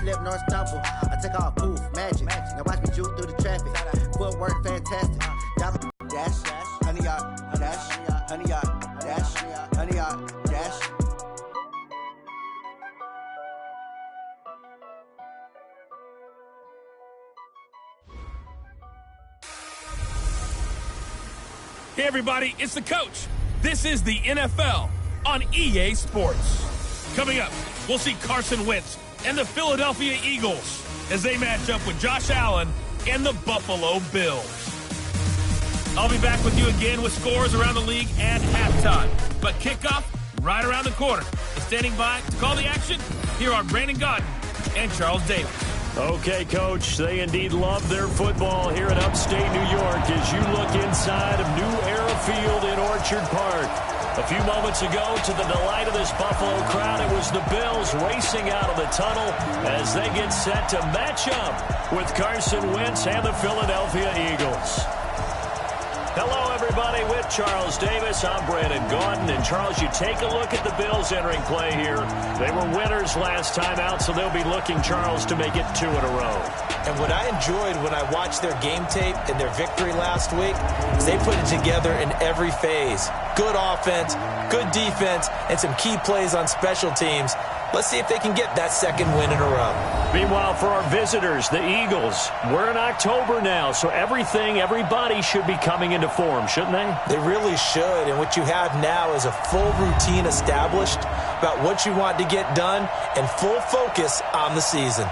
slip nor stumble. I take off, poof, magic. Now watch me juke through the traffic. Footwork fantastic. Dash, 100 yard, dash, 100 yard, dash, 100 yard, dash. Hey everybody, it's the coach. This is the NFL on EA Sports. Coming up, we'll see Carson Wentz and the Philadelphia Eagles as they match up with Josh Allen and the Buffalo Bills. I'll be back with you again with scores around the league at halftime. But kickoff right around the corner. And standing by to call the action, here are Brandon Gaudin and Charles Davis. Okay, Coach, they indeed love their football here in upstate New York as you look inside of New Era Field in Orchard Park. A few moments ago, to the delight of this Buffalo crowd, it was the Bills racing out of the tunnel as they get set to match up with Carson Wentz and the Philadelphia Eagles. Hello, everybody, with Charles Davis. I'm Brandon Gaudin. And, Charles, you take a look at the Bills entering play here. They were winners last time out, so they'll be looking, Charles, to make it 2 in a row. And what I enjoyed when I watched their game tape and their victory last week is they put it together in every phase. Good offense, good defense, and some key plays on special teams. Let's see if they can get that second win in a row. Meanwhile, for our visitors, the Eagles, we're in October now, so everybody should be coming into form, shouldn't they? They really should, and what you have now is a full routine established about what you want to get done and full focus on the season.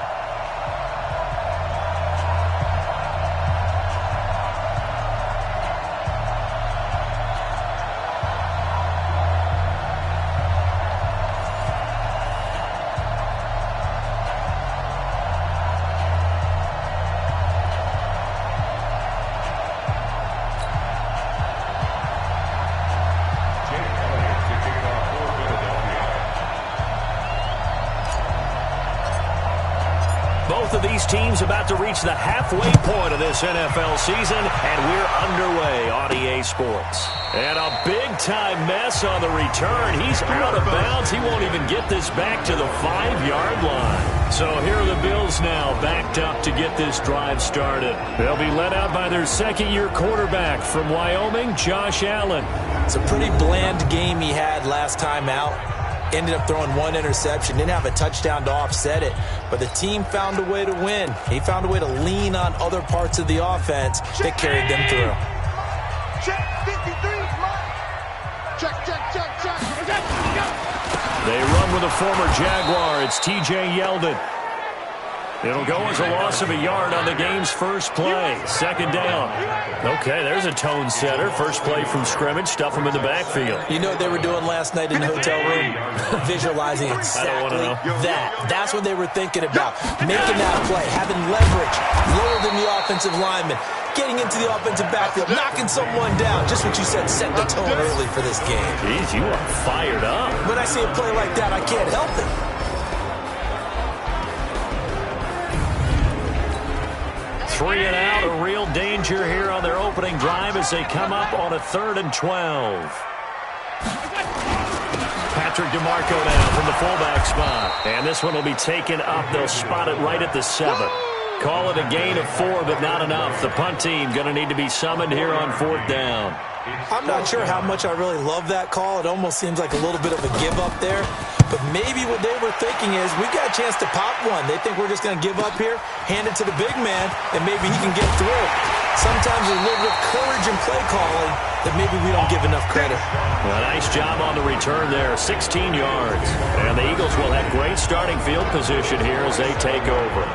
Both of these teams about to reach the halfway point of this NFL season, and we're underway on EA Sports. And a big-time mess on the return. He's out of bounds. He won't even get this back to the 5-yard line. So here are the Bills now backed up to get this drive started. They'll be led out by their second-year quarterback from Wyoming, Josh Allen. It's a pretty bland game he had last time out. Ended up throwing one interception, didn't have a touchdown to offset it, but the team found a way to win. He found a way to lean on other parts of the offense that carried them through. Check, 53, check. They run with a former Jaguar. It's T.J. Yeldon. It'll go as a loss of a yard on the game's first play. Second down. Okay, there's a tone setter. First play from scrimmage. Stuff him in the backfield. You know what they were doing last night in the hotel room? Visualizing exactly that. That's what they were thinking about. Making that play, having leverage, lower than the offensive lineman, getting into the offensive backfield, knocking someone down. Just what you said, set the tone early for this game. Jeez, you are fired up. When I see a play like that, I can't help it. Three and out, a real danger here on their opening drive as they come up on a 3rd and 12. Patrick DeMarco now from the fullback spot. And this one will be taken up. They'll spot it right at the 7. Call it a gain of 4, but not enough. The punt team going to need to be summoned here on 4th down. I'm not sure how much I really love that call. It almost seems like a little bit of a give up there. But maybe what they were thinking is, we've got a chance to pop one. They think we're just going to give up here, hand it to the big man, and maybe he can get through. Sometimes there's a little bit of courage in play calling that maybe we don't give enough credit. Well, nice job on the return there, 16 yards. And the Eagles will have great starting field position here as they take over.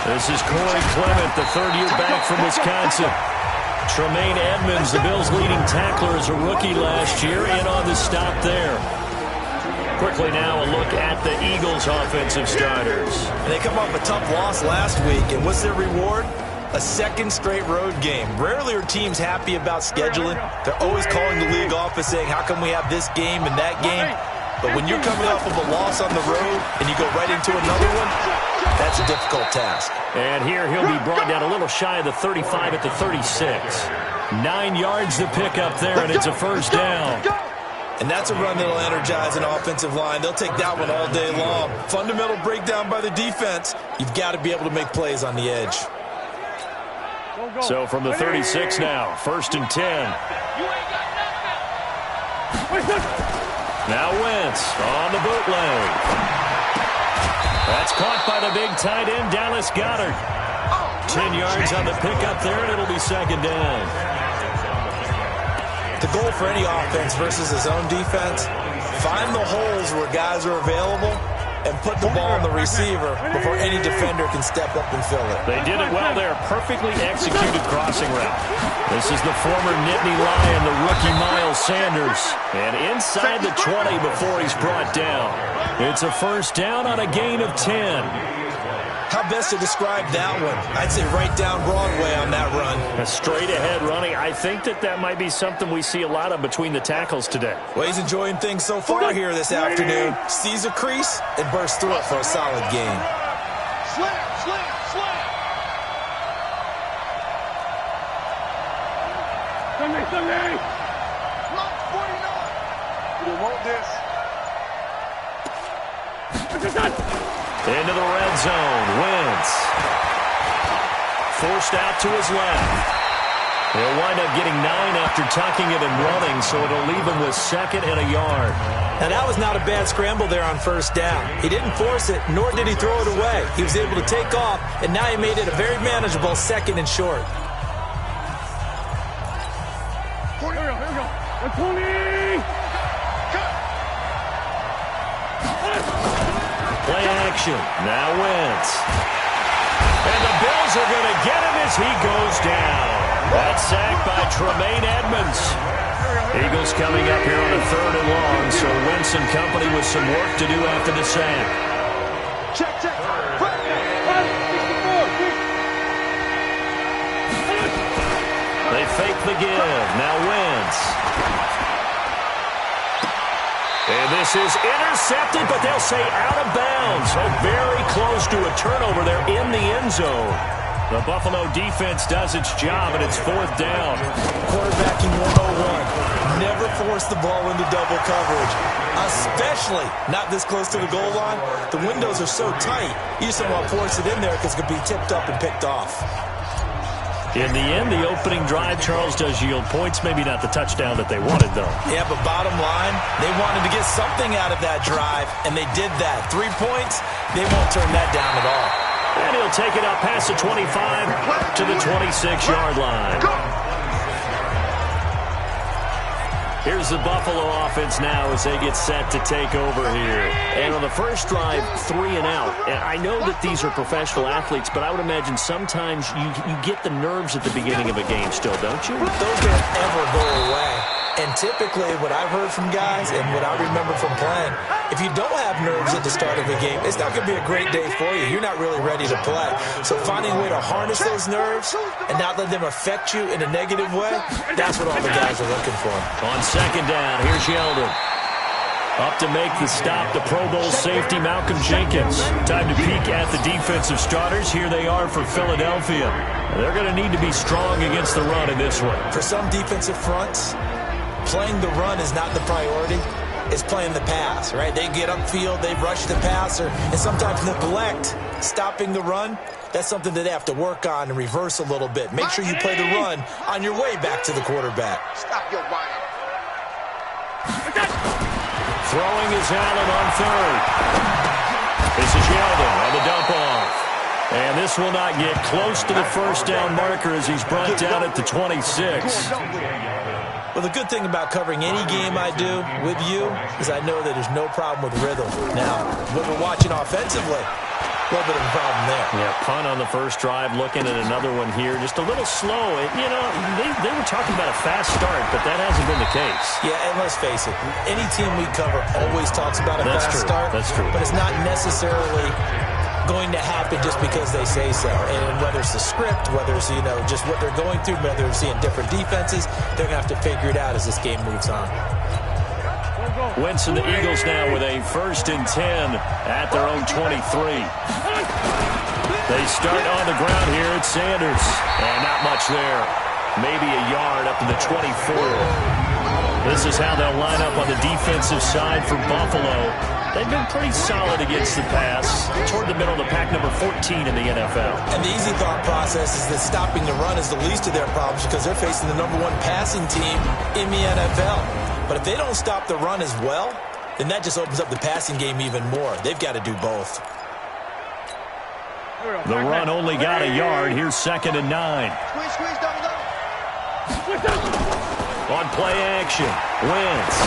This is Corey Clement, the third-year back from Wisconsin. Tremaine Edmonds, the Bills' leading tackler as a rookie last year, in on the stop there. Quickly now, a look at the Eagles' offensive starters. And they come off a tough loss last week, and what's their reward? A second straight road game. Rarely are teams happy about scheduling. They're always calling the league office saying, how come we have this game and that game? But when you're coming off of a loss on the road and you go right into another one, that's a difficult task. And here he'll be brought down a little shy of the 35 at the 36. 9 yards to pick up there, and it's a first down. And that's a run that'll energize an offensive line. They'll take that one all day long. Fundamental breakdown by the defense. You've got to be able to make plays on the edge. So from the 36 now, 1st and 10. Now Wentz on the bootleg. That's caught by the big tight end, Dallas Goedert. 10 yards on the pickup there, and it'll be 2nd down. The goal for any offense versus his own defense, find the holes where guys are available and put the ball on the receiver before any defender can step up and fill it. They did it well there. Perfectly executed crossing route. This is the former Nittany Lion, the rookie Miles Sanders. And inside the 20 before he's brought down. It's a first down on a gain of 10. How best to describe that one? I'd say right down Broadway on that run. A straight ahead running. I think that might be something we see a lot of between the tackles today. Well, he's enjoying things so far here this afternoon. Sees a crease and bursts through it for a solid gain. Slam, slam, slam. Sunday. Block 49. You want this? Into the red zone. Wentz. Forced out to his left. He'll wind up getting 9 after tucking it and running, so it'll leave him with 2nd and a yard. Now, that was not a bad scramble there on first down. He didn't force it, nor did he throw it away. He was able to take off, and now he made it a very manageable 2nd and short. Here we go. 20. Play action. Now Wentz. And the Bills are going to get him as he goes down. That's sacked by Tremaine Edmonds. Eagles coming up here on a 3rd and long, so Wentz and company with some work to do after the sack. Check. They fake the give. Now Wentz. And this is intercepted, but they'll say out of bounds. So very close to a turnover there in the end zone. The Buffalo defense does its job, and it's 4th down. Quarterbacking 101. Never force the ball into double coverage, especially not this close to the goal line. The windows are so tight, you just don't want to force it in there because it could be tipped up and picked off. In the end, the opening drive, Charles, does yield points. Maybe not the touchdown that they wanted, though. Yeah, but bottom line, they wanted to get something out of that drive, and they did that. 3 points, they won't turn that down at all. And he'll take it up past the 25 to the 26-yard line. Here's the Buffalo offense now as they get set to take over here. And on the first drive, 3 and out. And I know that these are professional athletes, but I would imagine sometimes you get the nerves at the beginning of a game still, don't you? Those don't ever go away. And typically what I've heard from guys and what I remember from playing, if you don't have nerves at the start of the game, it's not going to be a great day for you. You're not really ready to play. So finding a way to harness those nerves and not let them affect you in a negative way, that's what all the guys are looking for. On 2nd down, here's Yeldon. Up to make the stop, the Pro Bowl safety, Malcolm Jenkins. Time to peek at the defensive starters. Here they are for Philadelphia. They're going to need to be strong against the run in this one. For some defensive fronts, playing the run is not the priority. It's playing the pass, right? They get upfield, they rush the passer, and sometimes neglect stopping the run. That's something that they have to work on and reverse a little bit. Make sure you play the run on your way back to the quarterback. Stop your whining. Throwing is Allen on 3rd. This is Yeldon on the dump off. And this will not get close to the first down marker as he's brought down at the 26. Well, the good thing about covering any game I do with you is I know that there's no problem with rhythm. Now, when we're watching offensively, a little bit of a problem there. Yeah, punt on the first drive, looking at another one here. Just a little slow. You know, they were talking about a fast start, but that hasn't been the case. Yeah, and let's face it, any team we cover always talks about a fast start. That's true. But it's not necessarily going to happen just because they say so. And whether it's the script, whether it's, just what they're going through, whether they're seeing different defenses, they're going to have to figure it out as this game moves on. Wentz and the Eagles now with a 1st and 10 at their own 23. They start on the ground here at Sanders. And not much there. Maybe a yard up to the 24. This is how they'll line up on the defensive side for Buffalo. They've been pretty solid against the pass. Toward the middle of the pack, number 14 in the NFL. And the easy thought process is that stopping the run is the least of their problems because they're facing the #1 passing team in the NFL. But if they don't stop the run as well, then that just opens up the passing game even more. They've got to do both. The run only got a yard. Here's 2nd and 9. Squeeze, double. On play action, Wentz.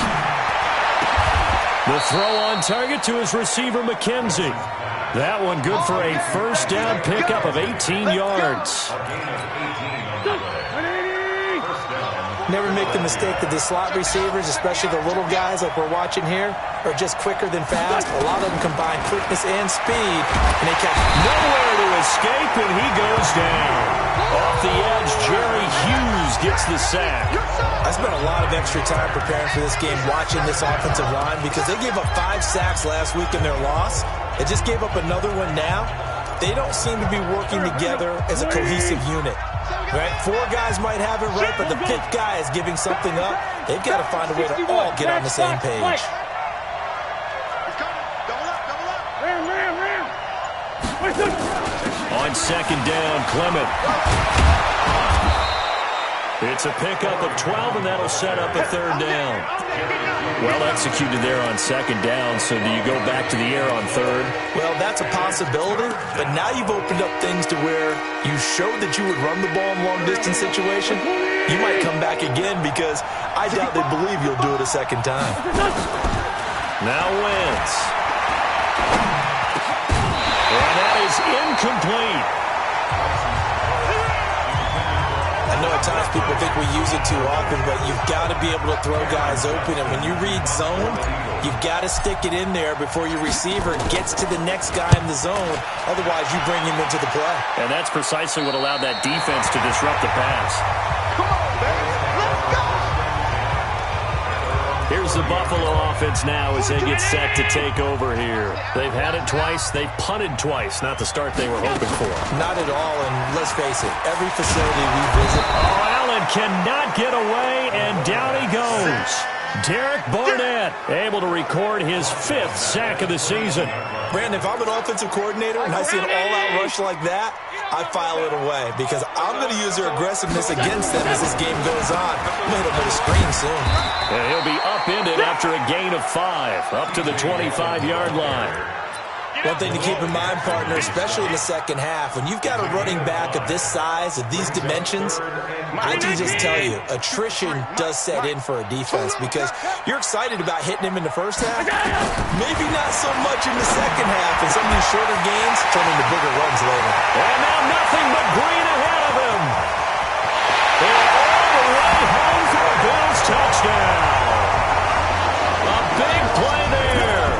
The throw on target to his receiver, McKenzie. That one good for a 1st down pickup of 18 yards. Never make the mistake that the slot receivers, especially the little guys like we're watching here, are just quicker than fast. A lot of them combine quickness and speed, and they catch nowhere to escape, and he goes down. Off the edge, Jerry Hughes gets the sack. I spent a lot of extra time preparing for this game watching this offensive line because they gave up 5 sacks last week in their loss. They just gave up another one now. They don't seem to be working together as a cohesive unit. Right? 4 guys might have it right, but the 5th guy is giving something up. They've got to find a way to all get on the same page. On 2nd down, Clement. It's a pickup of 12, and that'll set up a 3rd down. Well executed there on 2nd down, so do you go back to the air on 3rd? Well, that's a possibility, but now you've opened up things to where you showed that you would run the ball in long-distance situation. You might come back again because I doubt they believe you'll do it a 2nd time. Now Wentz. And that is incomplete. I know at times people think we use it too often, but you've got to be able to throw guys open. And when you read zone, you've got to stick it in there before your receiver gets to the next guy in the zone. Otherwise, you bring him into the play. And that's precisely what allowed that defense to disrupt the pass. Come on, baby. Let's go. Here's the Buffalo offense now as they get set to take over here. They've had it twice. They've punted twice. Not the start they were hoping for. Not at all, and let's face it, every facility we visit. Oh, Allen cannot get away, and down he goes. Derek Barnett able to record his 5th sack of the season. Brandon, if I'm an offensive coordinator and I see an all-out rush like that, I file it away because I'm going to use their aggressiveness against them as this game goes on. I'm going to hit them with a screen soon. And he'll be upended after a gain of 5, up to the 25-yard line. One thing to keep in mind, partner, especially in the second half, when you've got a running back of this size, of these dimensions, I can just tell you, attrition does set in for a defense because you're excited about hitting him in the first half. Maybe not so much in the second half, and some of these shorter gains turn into bigger runs later. And now nothing but green ahead of him. And all the way home for a Bills touchdown. A big play there.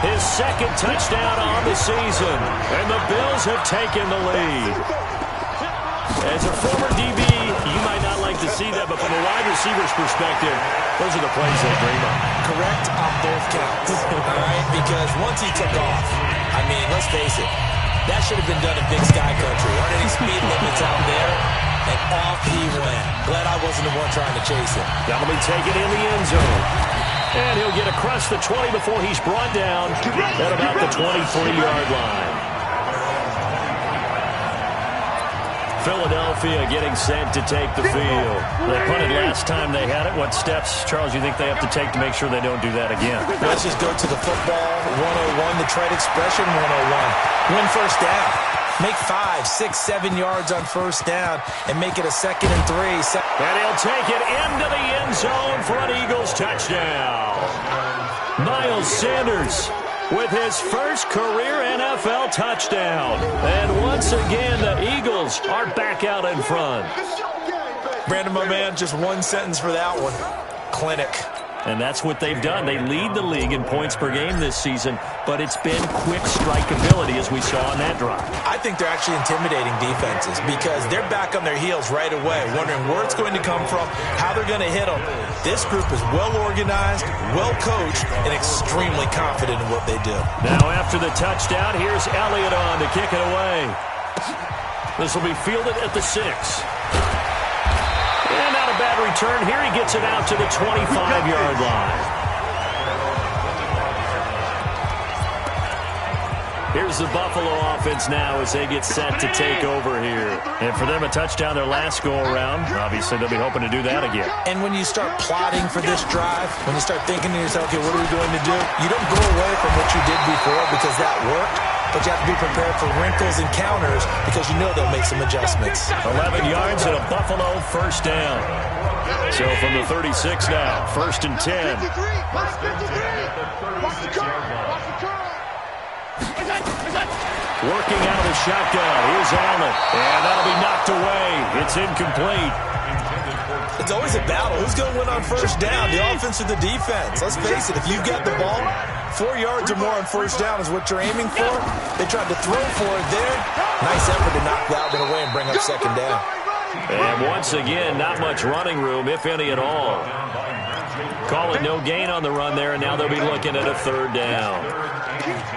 His 2nd touchdown on the season. And the Bills have taken the lead. As a former DB, you might not like to see that, but from a wide receiver's perspective, those are the plays they dream of. Correct on both counts. All right? Because once he took off, I mean, let's face it, that should have been done in Big Sky Country. Aren't any speed limits out there? And off he went. Glad I wasn't the one trying to chase him. That'll be taken in the end zone. And he'll get across the 20 before he's brought down at about the 23-yard line. Philadelphia getting set to take the field. They punted last time they had it. What steps, Charles, you think they have to take to make sure they don't do that again? Let's just go to the football 101, the trade expression 101. Win first down. Make 5, 6, 7 yards on first down and make it a 2nd and 3. And he'll take it into the end zone for an Eagles touchdown. Miles Sanders with his first career NFL touchdown. And once again, the Eagles are back out in front. Brandon, my man, just one sentence for that one. Clinic. And that's what they've done. They lead the league in points per game this season, but it's been quick strikeability as we saw on that drive. I think they're actually intimidating defenses because they're back on their heels right away, wondering where it's going to come from, how they're going to hit them. This group is well organized, well coached, and extremely confident in what they do. Now after the touchdown, here's Elliott on to kick it away. This will be fielded at the 6. And not a bad return here. He gets it out to the 25-yard line. Here's the Buffalo offense now as they get set to take over here. And for them, a touchdown their last go-around. Obviously, they'll be hoping to do that again. And when you start plotting for this drive, when you start thinking to yourself, okay, what are we going to do? You don't go away from what you did before because that worked. But you have to be prepared for wrinkles and counters because you know they'll make some adjustments. 11 yards and a Buffalo first down. So from the 36 now, 1st and 10. Watch the curve. Working out of the shotgun. Here's Allen. And that'll be knocked away. It's incomplete. It's always a battle. Who's going to win on first down, the offense or the defense? Let's face it, if you've got the ball, 4 yards or more on first down is what you're aiming for. They tried to throw for it there. Nice effort to knock that one away and bring up second down. And once again, not much running room, if any at all. Call it no gain on the run there, and now they'll be looking at a 3rd down.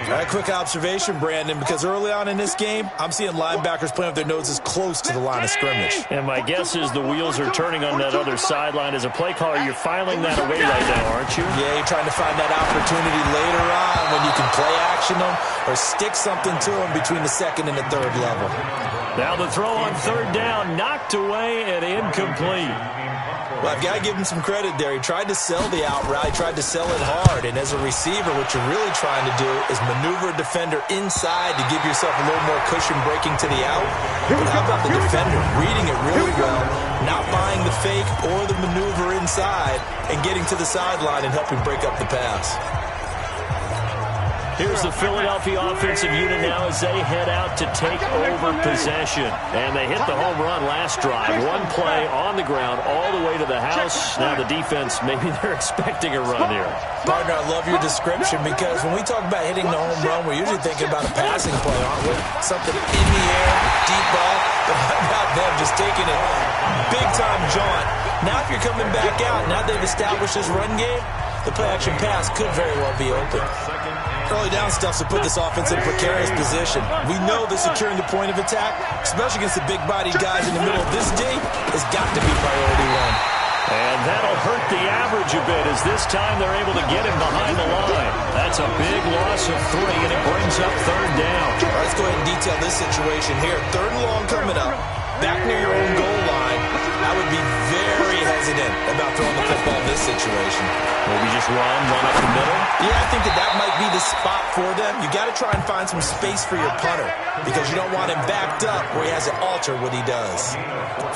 All right, quick observation, Brandon, because early on in this game, I'm seeing linebackers playing with their noses close to the line of scrimmage. And my guess is the wheels are turning on that other sideline. As a play caller, you're filing that away right now, aren't you? Yeah, you're trying to find that opportunity later on when you can play action them or stick something to them between the 2nd and the 3rd level. Now the throw on 3rd down, knocked away and incomplete. Well, I've got to give him some credit there. He tried to sell the out route. He tried to sell it hard. And as a receiver, what you're really trying to do is maneuver a defender inside to give yourself a little more cushion breaking to the out. But how about the defender reading it really well, not buying the fake or the maneuver inside, and getting to the sideline and helping break up the pass? Here's the Philadelphia offensive unit now as they head out to take over possession. And they hit the home run last drive. One play on the ground all the way to the house. Now the defense, maybe they're expecting a run here. Partner, I love your description because when we talk about hitting the home run, we're usually thinking about a passing play, aren't we? Something in the air, deep ball. But how about them just taking it big-time jaunt? Now if you're coming back out, now they've established this run game, the play-action pass could very well be open. Early down stuff to put this offense in a precarious position. We know that securing the point of attack, especially against the big-bodied guys in the middle of this D, has got to be priority 1. And that'll hurt the average a bit as this time they're able to get him behind the line. That's a big loss of 3, and it brings up 3rd down. All right, let's go ahead and detail this situation here. 3rd and long coming up, back near your own goal line. I would be very hesitant about throwing the football in this situation. Maybe just run up the middle? Yeah, I think that might be the spot for them. You got to try and find some space for your punter because you don't want him backed up where he has to alter what he does.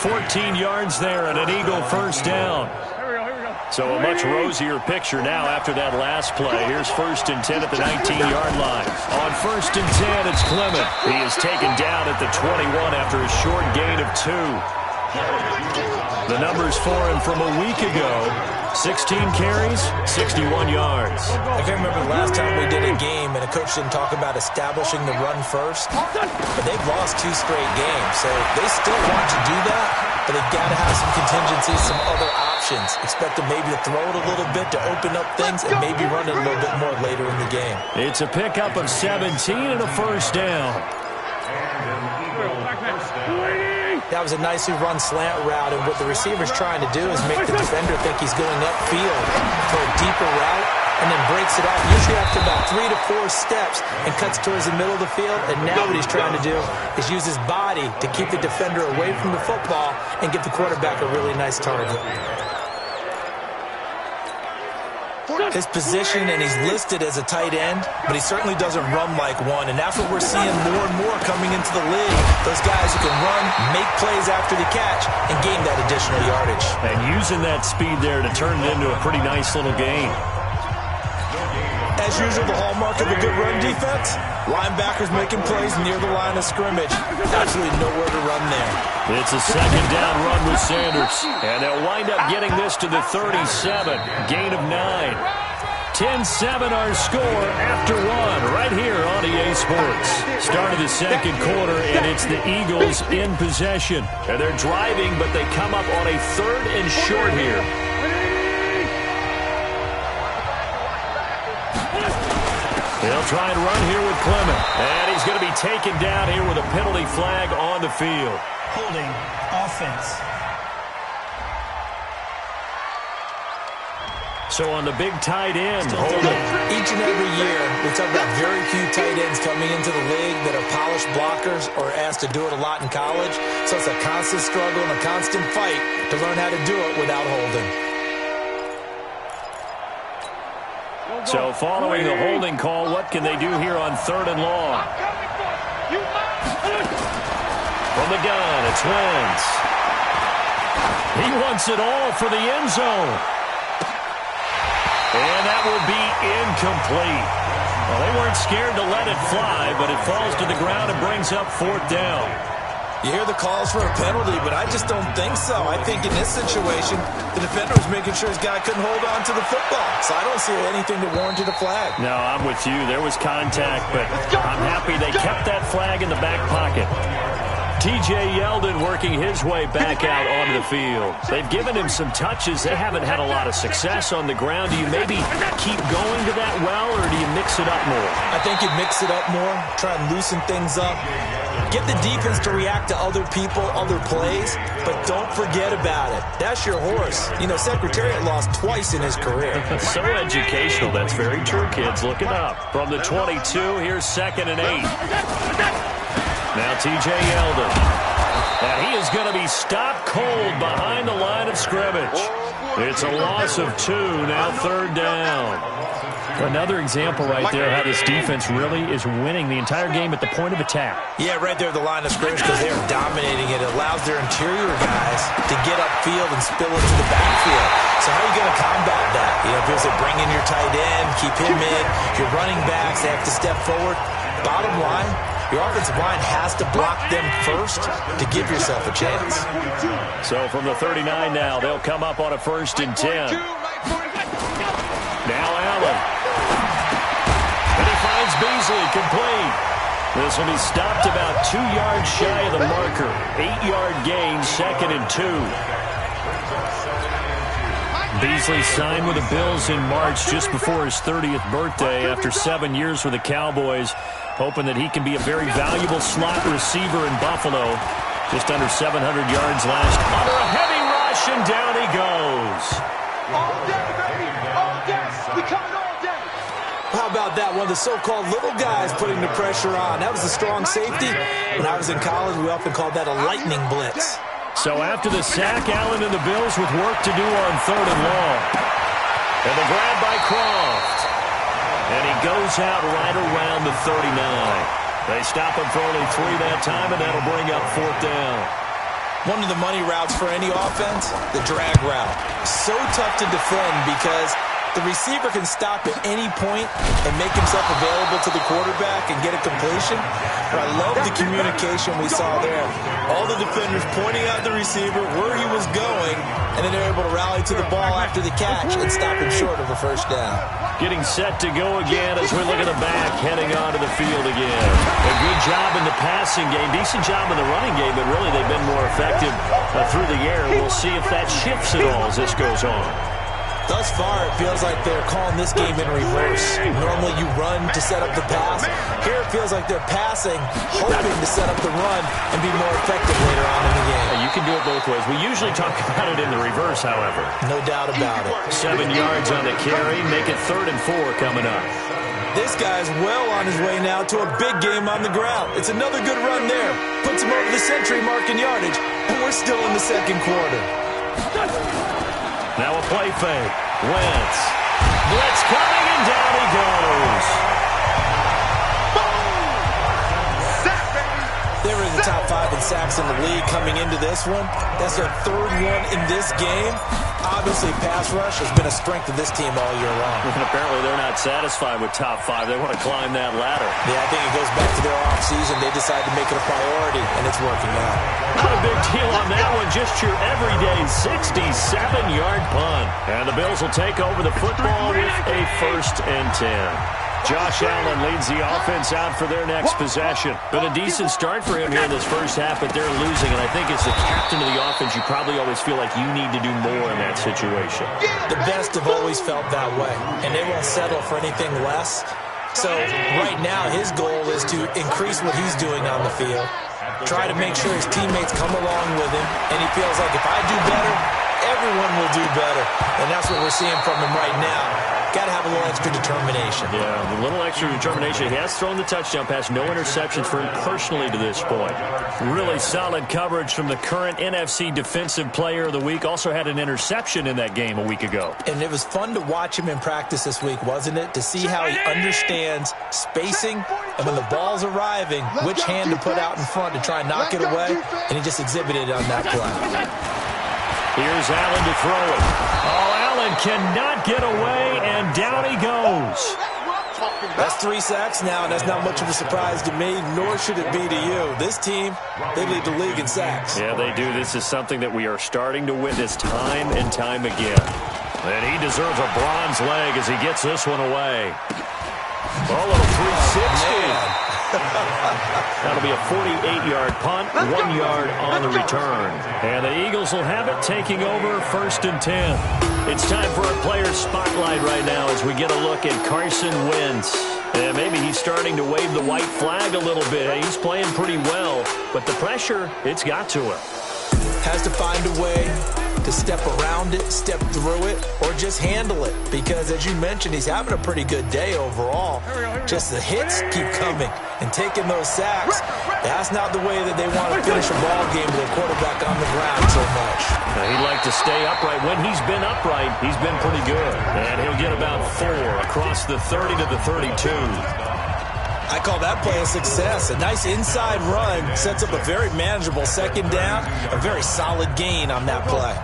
14 yards there and an Eagle first down. So a much rosier picture now after that last play. Here's 1st and 10 at the 19-yard line. On 1st and 10, it's Clement. He is taken down at the 21 after a short gain of 2. The numbers for him from a week ago, 16 carries, 61 yards. I can't remember the last time we did a game and a coach didn't talk about establishing the run first. But they've lost 2 straight games, so they still want to do that, but they've got to have some contingencies, some other options. Expect them maybe to throw it a little bit to open up things and maybe run it a little bit more later in the game. It's a pickup of 17 and a first down. That was a nicely run slant route, and what the receiver's trying to do is make the defender think he's going upfield for a deeper route, and then breaks it off, usually after about 3 to 4 steps, and cuts towards the middle of the field. And now what he's trying to do is use his body to keep the defender away from the football and give the quarterback a really nice target. His position, and he's listed as a tight end, but he certainly doesn't run like one, and that's what we're seeing more and more coming into the league. Those guys who can run, make plays after the catch, and gain that additional yardage. And using that speed there to turn it into a pretty nice little gain. As usual, the hallmark of a good run defense, linebackers making plays near the line of scrimmage. Absolutely nowhere to run there. It's a second down run with Sanders. And they'll wind up getting this to the 37. Gain of 9. 10-7 our score after one right here on EA Sports. Start of the second quarter, and it's the Eagles in possession. And they're driving, but they come up on a 3rd and short here. They'll try and run here with Clement. And he's going to be taken down here with a penalty flag on the field. Holding offense. So on the big tight end, holding. Each and every year, we talk about very few tight ends coming into the league that are polished blockers or asked to do it a lot in college. So it's a constant struggle and a constant fight to learn how to do it without holding. So following the holding call, what can they do here on 3rd and long? From the gun, it's Wentz. He wants it all for the end zone. And that will be incomplete. Well, they weren't scared to let it fly, but it falls to the ground and brings up 4th down. You hear the calls for a penalty, but I just don't think so. I think in this situation, the defender was making sure his guy couldn't hold on to the football. So I don't see anything that warranted a flag. No, I'm with you. There was contact, but I'm happy they kept that flag in the back pocket. T.J. Yeldon working his way back out onto the field. They've given him some touches. They haven't had a lot of success on the ground. Do you maybe keep going to that well, or do you mix it up more? I think you mix it up more, try and loosen things up. Get the defense to react to other people, other plays, but don't forget about it. That's your horse. You know, Secretariat lost twice in his career. So educational. That's very true, kids. Look it up. From the 22, here's 2nd and 8. Now T.J. Yeldon. And he is going to be stopped cold behind the line of scrimmage. It's a loss of 2, now 3rd down. Another example right there how this defense really is winning the entire game at the point of attack. Yeah, right there at the line of scrimmage because they are dominating it. It allows their interior guys to get upfield and spill into the backfield. So how are you going to combat that? You know, if they bring in your tight end, keep him in, your running backs, they have to step forward. Bottom line, your offensive line has to block them first to give yourself a chance. So from the 39 now, they'll come up on a 1st and 10. Now Allen. And he finds Beasley complete. This will be stopped about 2 yards shy of the marker. 8-yard gain, 2nd and 2. Beasley signed with the Bills in March just before his 30th birthday after 7 years with the Cowboys, hoping that he can be a very valuable slot receiver in Buffalo. Just under 700 yards last. Under a heavy rush, and down he goes. All day, baby. All day. We coming all day. How about that? One of the so-called little guys putting the pressure on. That was a strong safety. When I was in college, we often called that a lightning blitz. So after the sack, Allen and the Bills with work to do on 3rd and long. And the grab by Croft. And he goes out right around the 39. They stop him for only 3 that time, and that'll bring up 4th down. One of the money routes for any offense, the drag route. So tough to defend because the receiver can stop at any point and make himself available to the quarterback and get a completion. But I love the communication we saw there. All the defenders pointing out the receiver where he was going, and then they're able to rally to the ball after the catch and stop him short of a 1st down. Getting set to go again as we look at the back, heading onto the field again. A good job in the passing game, decent job in the running game, but really they've been more effective through the air. We'll see if that shifts at all as this goes on. Thus far, it feels like they're calling this game in reverse. Normally you run to set up the pass. Here it feels like they're passing, hoping to set up the run and be more effective later on in the game. You can do it both ways. We usually talk about it in the reverse, however. No doubt about it. 7 yards on the carry, make it 3rd and 4 coming up. This guy's well on his way now to a big game on the ground. It's another good run there. Puts him over the century mark in yardage, and we're still in the 2nd quarter. Now a play fake. Wentz. Blitz coming, and down he goes. Boom! Sack, baby. There is top 5 in sacks in the league coming into this one. That's their 3rd one in this game. Obviously, pass rush has been a strength of this team all year long. And apparently they're not satisfied with top 5. They want to climb that ladder. Yeah, I think it goes back to their offseason. They decided to make it a priority, and it's working out. Not a big deal on that one. Just your everyday 67-yard punt. And the Bills will take over the football with a 1st and 10. Josh Allen leads the offense out for their next possession. Been a decent start for him here in this first half, but they're losing. And I think as the captain of the offense, you probably always feel like you need to do more in that situation. The best have always felt that way, and they won't settle for anything less. So right now, his goal is to increase what he's doing on the field, try to make sure his teammates come along with him, and he feels like if I do better, everyone will do better. And that's what we're seeing from him right now. Got to have a little extra determination. Yeah, a little extra determination. He has thrown the touchdown pass. No interceptions for him personally to this point. Really solid coverage from the current NFC Defensive Player of the Week. Also had an interception in that game a week ago. And it was fun to watch him in practice this week, wasn't it? To see how he understands spacing and when the ball's arriving, which hand to put out in front to try and knock it away. And he just exhibited it on that play. Here's Allen to throw it. Oh, Allen cannot get away, and down he goes. That's 3 sacks now, and that's not much of a surprise to me, nor should it be to you. This team, they lead the league in sacks. Yeah, they do. This is something that we are starting to witness time and time again. And he deserves a bronze leg as he gets this one away. Oh, a little 360. That'll be a 48-yard punt, 1 yard on the return. And the Eagles will have it, taking over 1st and 10. It's time for a player spotlight right now as we get a look at Carson Wentz. And maybe he's starting to wave the white flag a little bit. He's playing pretty well, but the pressure, it's got to him. Has to find a way to step around it, step through it, or just handle it. Because, as you mentioned, he's having a pretty good day overall. Just the hits keep coming and taking those sacks. That's not the way that they want to finish a ball game with a quarterback on the ground so much. Now, he'd like to stay upright. When he's been upright, he's been pretty good. And he'll get about 4 across the 30 to the 32. I call that play a success. A nice inside run sets up a very manageable 2nd down. A very solid gain on that play.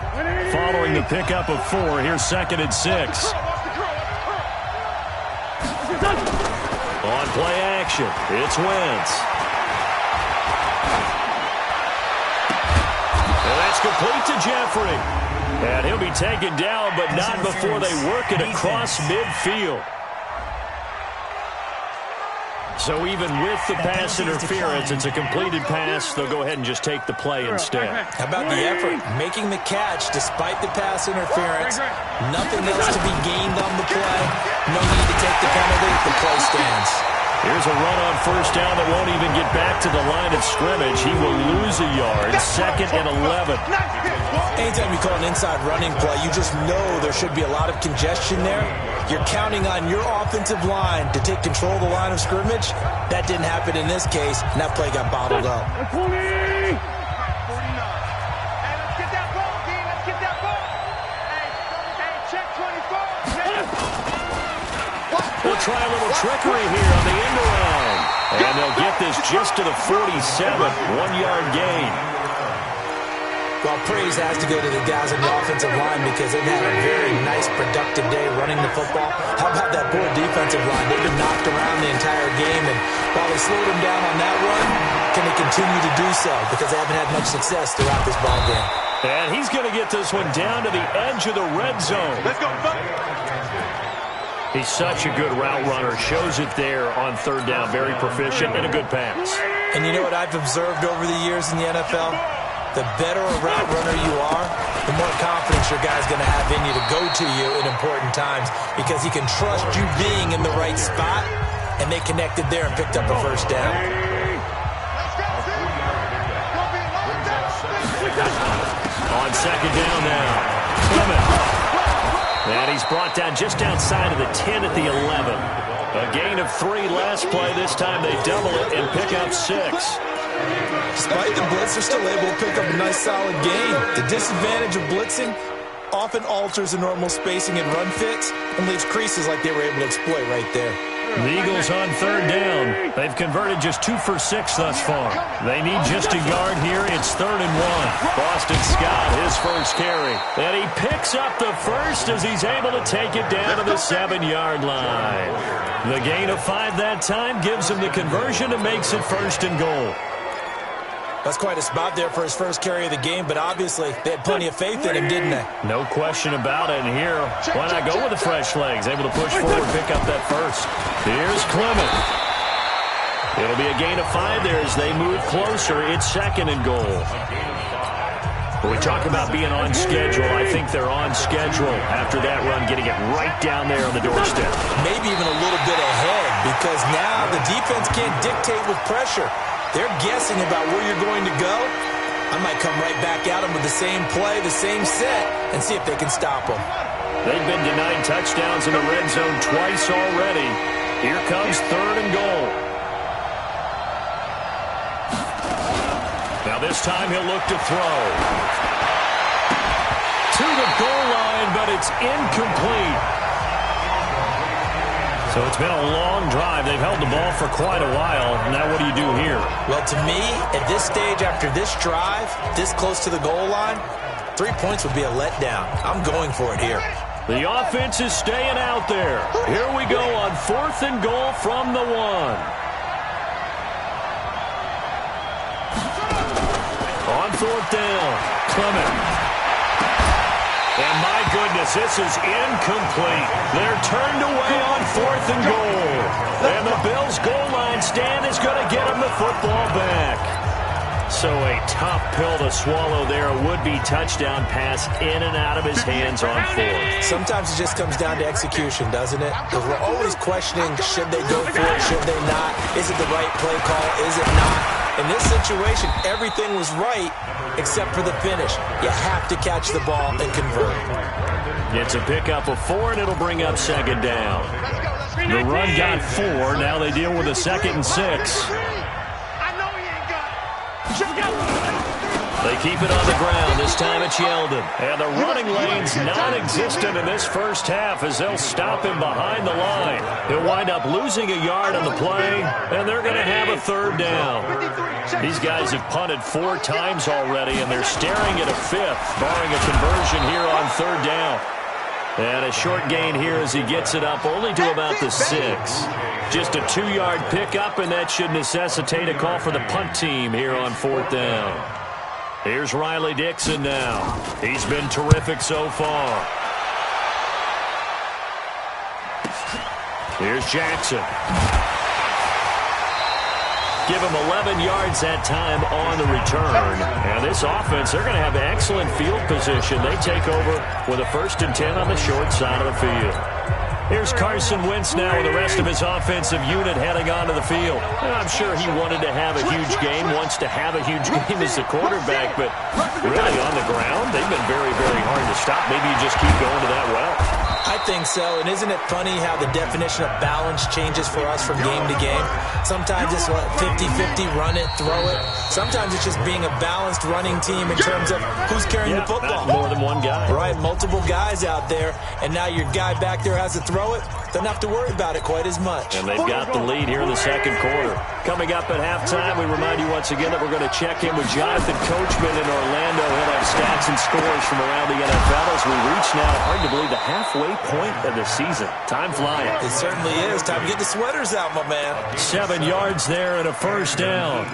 Following the pickup of 4, here's 2nd and 6. On play action, it's Wentz. And that's complete to Jeffrey. And he'll be taken down, but not before they work it across midfield. So even with the pass interference, it's a completed pass. They'll go ahead and just take the play instead. How about the effort? Making the catch despite the pass interference. Nothing else to be gained on the play. No need to take the penalty. The play stands. Here's a run on 1st down that won't even get back to the line of scrimmage. He will lose a yard. 2nd and 11. Anytime you call an inside running play, you just know there should be a lot of congestion there. You're counting on your offensive line to take control of the line of scrimmage. That didn't happen in this case, and that play got bottled up. 49. Hey, let's get that ball, D. Let's get that ball. Hey, check 24. We'll try a little trickery here on the end around. And they'll get this just to the 47. 1 yard gain. Well, praise has to go to the guys on the offensive line because they've had a very nice, productive day running the football. How about that poor defensive line? They've been knocked around the entire game, and while they slowed them down on that run, can they continue to do so? Because they haven't had much success throughout this ball game. And he's going to get this one down to the edge of the red zone. Let's go, He's such a good route runner. Shows it there on 3rd down. Very proficient and a good pass. And you know what I've observed over the years in the NFL? The better a route runner you are, the more confidence your guy's going to have in you to go to you in important times because he can trust you being in the right spot, and they connected there and picked up a 1st down. On 2nd down now. And he's brought down just outside of the 10 at the 11. A gain of 3 last play. This time they double it and pick up 6. Despite the blitz, they're still able to pick up a nice, solid gain. The disadvantage of blitzing often alters the normal spacing and run fits and leaves creases like they were able to exploit right there. The Eagles on third down. They've converted just 2 for 6 thus far. They need just a yard here. It's 3rd and 1. Boston Scott, his first carry. And he picks up the first as he's able to take it down to the 7-yard line. The gain of 5 that time gives him the conversion and makes it 1st and goal. That's quite a spot there for his first carry of the game, but obviously they had plenty of faith in him, didn't they? No question about it. And here, why not go with the fresh legs? Able to push forward, pick up that first. Here's Clement. It'll be a gain of 5 there as they move closer. It's 2nd and goal. When we talk about being on schedule, I think they're on schedule after that run, getting it right down there on the doorstep. Maybe even a little bit ahead, because now the defense can't dictate with pressure. They're guessing about where you're going to go. I might come right back at them with the same play, the same set, and see if they can stop them. They've been denied touchdowns in the red zone twice already. Here comes 3rd and goal. Now this time he'll look to throw. To the goal line, but it's incomplete. So it's been a long drive. They've held the ball for quite a while. Now what do you do here? Well, to me, at this stage, after this drive, this close to the goal line, 3 points would be a letdown. I'm going for it here. The offense is staying out there. Here we go on 4th and goal from the 1. On 4th down, Clement. And my goodness, this is incomplete. They're turned away on 4th and goal. And the Bills' goal line stand is going to get them the football back. So a tough pill to swallow there. A would-be touchdown pass in and out of his hands on 4th. Sometimes it just comes down to execution, doesn't it? Because we're always questioning, should they go for it, should they not? Is it the right play call, is it not? In this situation, everything was right except for the finish. You have to catch the ball and convert. It's a pickup of 4, and it'll bring up 2nd down. The run got 4. Now they deal with a 2nd and 6. They keep it on the ground. This time it's Yeldon. And the running lane's non-existent in this first half as they'll stop him behind the line. He'll wind up losing a yard on the play, and they're going to have a 3rd down. These guys have punted 4 times already, and they're staring at a 5th, barring a conversion here on 3rd down. And a short gain here as he gets it up only to about the 6. Just a 2-yard pickup, and that should necessitate a call for the punt team here on 4th down. Here's Riley Dixon now. He's been terrific so far. Here's Jackson. Give him 11 yards that time on the return. And this offense, they're going to have excellent field position. They take over with a 1st and 10 on the short side of the field. Here's Carson Wentz now with the rest of his offensive unit heading onto the field. And I'm sure he wanted to have a huge game, wants to have a huge game as the quarterback, but really on the ground, they've been very, very hard to stop. Maybe you just keep going to that well. I think so, and isn't it funny how the definition of balance changes for us from game to game? Sometimes it's 50-50, run it, throw it. Sometimes it's just being a balanced running team in terms of who's carrying the football. More than one guy. Right, multiple guys out there, and now your guy back there has to throw it. Don't have to worry about it quite as much. And they've got the lead here in the 2nd quarter. Coming up at halftime, we remind you once again that we're going to check in with Jonathan Coachman in Orlando. He'll have stats and scores from around the NFL as we reach now, hard to believe, the halfway point of the season. Time flying. It certainly is. Time to get the sweaters out, my man. 7 yards there and a 1st down.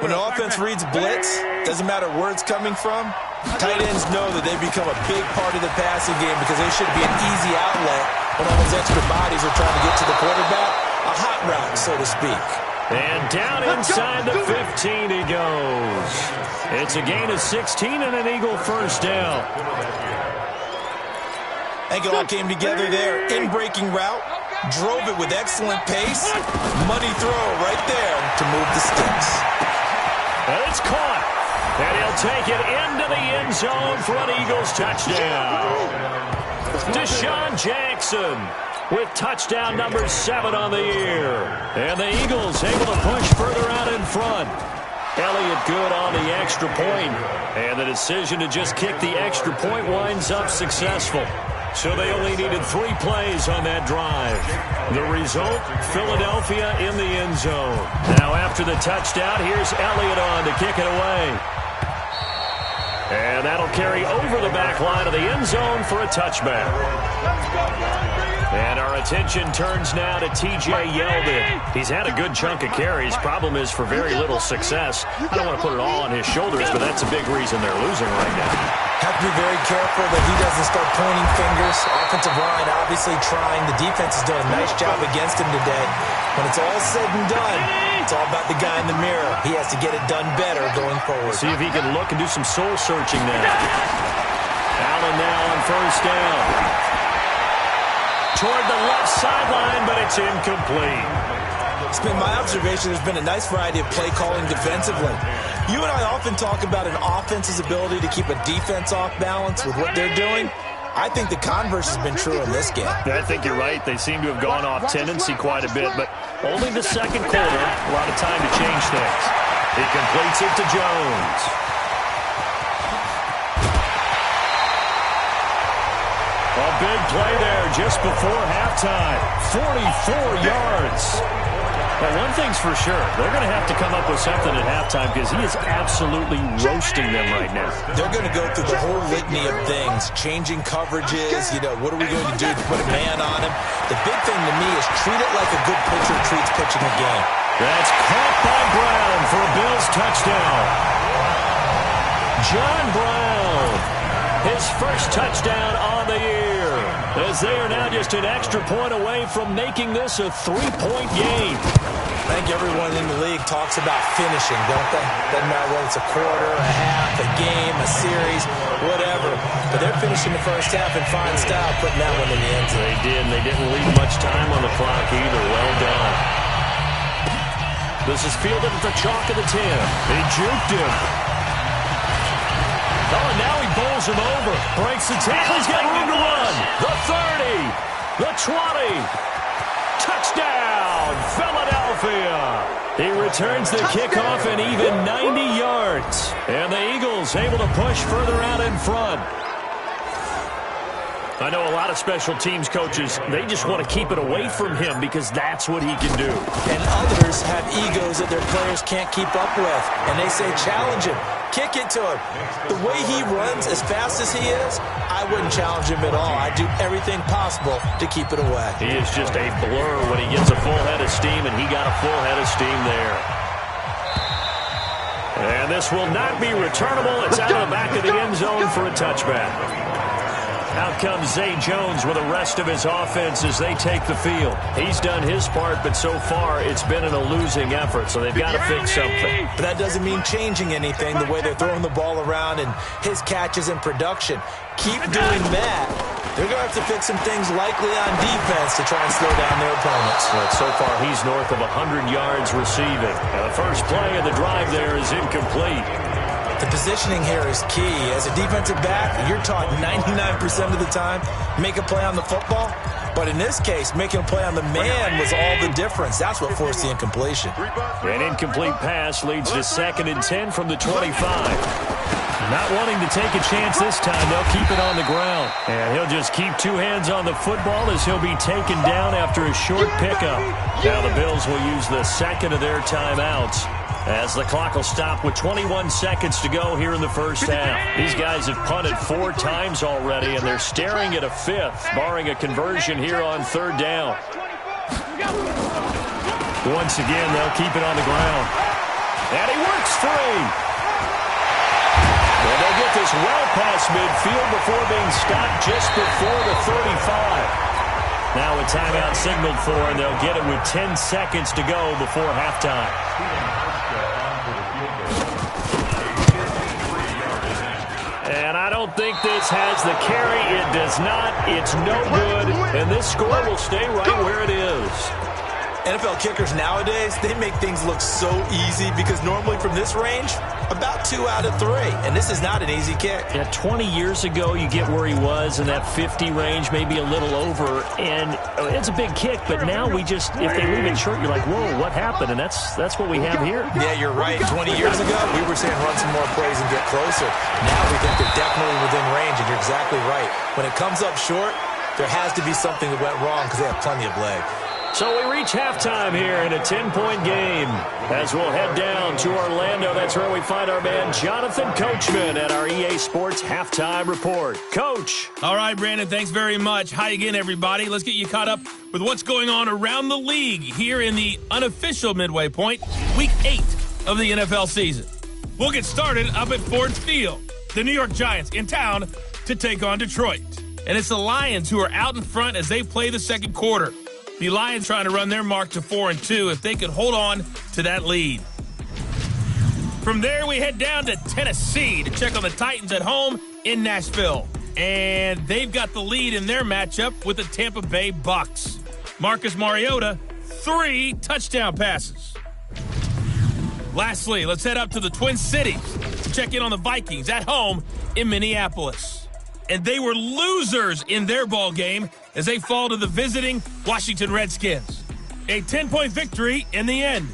When the offense reads blitz, doesn't matter where it's coming from, tight ends know that they become a big part of the passing game because they should be an easy outlet when all those extra bodies are trying to get to the quarterback. A hot route, so to speak. And down inside the 15 he goes. It's a gain of 16 and an Eagle 1st down. I think it all came together there. In-breaking route, drove it with excellent pace. Money throw right there to move the sticks. And it's caught. And he'll take it into the end zone for an Eagles touchdown. Deshaun Jackson with touchdown number 7 on the year. And the Eagles able to push further out in front. Elliott good on the extra point. And the decision to just kick the extra point winds up successful. So they only needed 3 plays on that drive. The result, Philadelphia in the end zone. Now after the touchdown, here's Elliott on to kick it away. And that'll carry over the back line of the end zone for a touchback. And our attention turns now to T.J. Yeldon. He's had a good chunk of carries. Problem is for very little success. I don't want to put it all on his shoulders, but that's a big reason they're losing right now. Have to be very careful that he doesn't start pointing fingers. Offensive line obviously trying. The defense is doing a nice job against him today. When it's all said and done, it's all about the guy in the mirror. He has to get it done better going forward. See if he can look and do some soul searching now. Allen now on first down. Toward the left sideline, but it's incomplete. It's been my observation there's been a nice variety of play calling defensively. You and I often talk about an offense's ability to keep a defense off balance with what they're doing. I think the converse has been true in this game. I think you're right. They seem to have gone off tendency quite a bit, but only the second quarter. A lot of time to change things. He completes it to Jones. A big play there just before halftime. 44 yards. Well, one thing's for sure. They're going to have to come up with something at halftime because he is absolutely roasting them right now. They're going to go through the whole litany of things, changing coverages, what are we going to do to put a man on him? The big thing to me is treat it like a good pitcher treats pitching a game. That's caught by Brown for a Bills touchdown. John Brown, his first touchdown on the year, as they are now just an extra point away from making this a 3-point game. I think everyone in the league talks about finishing, don't they? Doesn't matter whether it's a quarter, a half, a game, a series, whatever. But they're finishing the first half in fine style, putting that one in the end zone. They did, and they didn't leave much time on the clock either. Well done. This is fielded at the chalk of the 10. They juked him. Oh, and now he bowls him over. Breaks the tackle. He's got room to run. The 30. The 20. Touchdown, Philadelphia. He returns the kickoff and even 90 yards. And the Eagles able to push further out in front. I know a lot of special teams coaches, they just want to keep it away from him because that's what he can do. And others have egos that their players can't keep up with. And they say, challenge him. Kick it to him. The way he runs as fast as he is, I wouldn't challenge him at all. I'd do everything possible to keep it away. He is just a blur when he gets a full head of steam, and he got a full head of steam there. And this will not be returnable. It's out of the back of the end zone for a touchback. Out comes Zay Jones with the rest of his offense as they take the field. He's done his part, but so far it's been in a losing effort, so they've got to fix something. But that doesn't mean changing anything, the way they're throwing the ball around and his catches and production. Keep doing that. They're going to have to fix some things likely on defense to try and slow down their opponents. But so far he's north of 100 yards receiving. And the first play of the drive there is incomplete. The positioning here is key. As a defensive back, you're taught 99% of the time, make a play on the football. But in this case, making a play on the man was all the difference. That's what forced the incompletion. An incomplete pass leads to 2nd and 10 from the 25. Not wanting to take a chance this time, they'll keep it on the ground. And he'll just keep 2 hands on the football as he'll be taken down after a short pickup. Now the Bills will use the second of their timeouts, as the clock will stop with 21 seconds to go here in the first half. These guys have punted 4 times already, and they're staring at a 5th, barring a conversion here on 3rd down. Once again, they'll keep it on the ground. And he works free. And they'll get this well past midfield before being stopped just before the 35. Now a timeout signaled for, and they'll get it with 10 seconds to go before halftime. And I don't think this has the carry. It does not. It's no good. And this score will stay right where it is. NFL kickers nowadays, they make things look so easy because normally from this range, about 2 out of 3. And this is not an easy kick. Yeah, 20 years ago, you get where he was in that 50 range, maybe a little over. And it's a big kick, but now we just, if they leave it short, you're like, whoa, what happened? And that's what we have here. Yeah, you're right. 20 years ago, we were saying run some more plays and get closer. Now we think they're definitely within range, and you're exactly right. When it comes up short, there has to be something that went wrong because they have plenty of leg. So we reach halftime here in a 10-point game. As we'll head down to Orlando, that's where we find our man Jonathan Coachman at our EA Sports Halftime Report. Coach. All right, Brandon, thanks very much. Hi again, everybody. Let's get you caught up with what's going on around the league here in the unofficial midway point, Week 8 of the NFL season. We'll get started up at Ford Field. The New York Giants in town to take on Detroit. And it's the Lions who are out in front as they play the second quarter. The Lions trying to run their mark to 4-2 if they could hold on to that lead. From there, we head down to Tennessee to check on the Titans at home in Nashville. And they've got the lead in their matchup with the Tampa Bay Bucks. Marcus Mariota, 3 touchdown passes. Lastly, let's head up to the Twin Cities to check in on the Vikings at home in Minneapolis. And they were losers in their ball game as they fall to the visiting Washington Redskins. A 10-point victory in the end.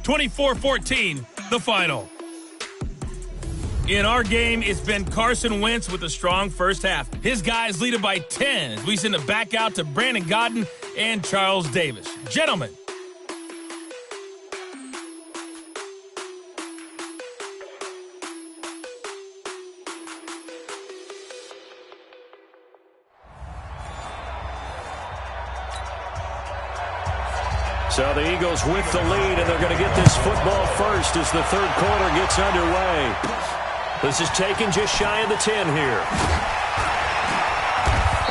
24-14, the final. In our game, it's been Carson Wentz with a strong first half. His guys lead it by 10 as we send it back out to Brandon Godden and Charles Davis. Gentlemen. So the Eagles with the lead, and they're going to get this football first as the third quarter gets underway. This is taken just shy of the 10 here.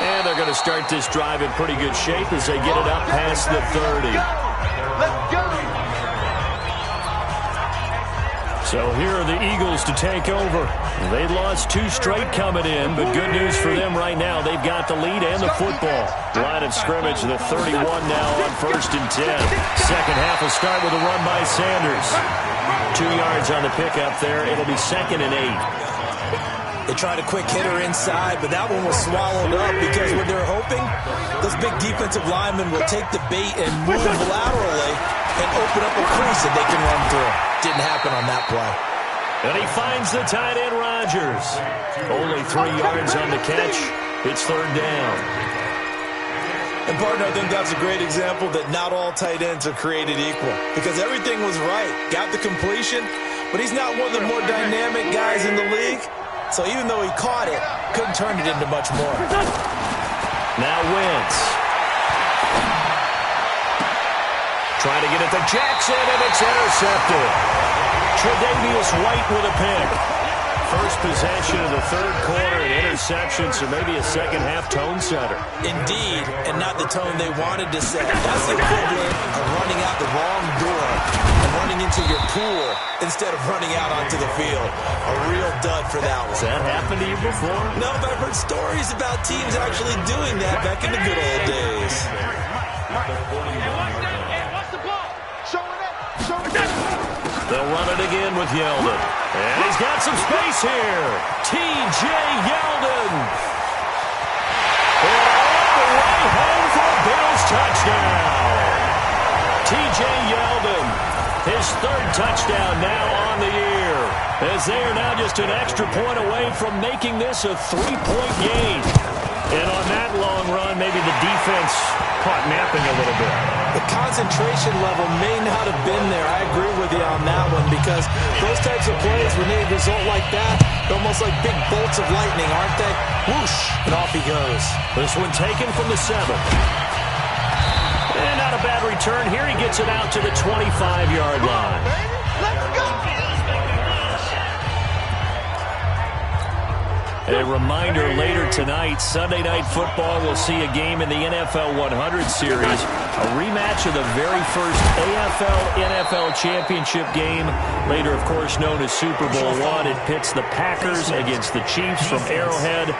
And they're going to start this drive in pretty good shape as they get it up past the 30. Let's go! So here are the Eagles to take over. They lost 2 straight coming in, but good news for them right now. They've got the lead and the football. Line of scrimmage, the 31 now on 1st and 10. Second half will start with a run by Sanders. 2 yards on the pickup there. It'll be 2nd and 8. They tried a quick hitter inside, but that one was swallowed up because what they're hoping, those big defensive linemen will take the bait and move laterally and open up a crease that they can run through. Didn't happen on that play. And he finds the tight end, Rodgers. Only 3 yards on the catch. It's 3rd down. And, partner, I think that's a great example that not all tight ends are created equal because everything was right. Got the completion, but he's not one of the more dynamic guys in the league. So even though he caught it, couldn't turn it into much more. Now Wentz. Trying to get it to Jackson, and it's intercepted. Tre'Davious White with a pick. First possession of the third quarter, an interception, so maybe a second-half tone setter. Indeed, and not the tone they wanted to set. That's the equivalent of running out the wrong door and running into your pool instead of running out onto the field. A real dud for that one. Has that happened to you before? No, but I've heard stories about teams actually doing that back in the good old days. They'll run it again with Yeldon. And he's got some space here. T.J. Yeldon. And all the way home for a Bills touchdown. T.J. Yeldon, his 3rd touchdown now on the year. As they are now just an extra point away from making this a 3-point game. And on that long run, maybe the defense caught napping a little bit. The concentration level may not have been there. I agree with you on that one because those types of plays, when they result like that, they're almost like big bolts of lightning, aren't they? Whoosh, and off he goes. This one taken from the 7. And not a bad return. Here he gets it out to the 25-yard line. Let's go! A reminder later tonight, Sunday Night Football will see a game in the NFL 100 Series, a rematch of the very first AFL-NFL Championship game, later, of course, known as Super Bowl I. It pits the Packers against the Chiefs from Arrowhead,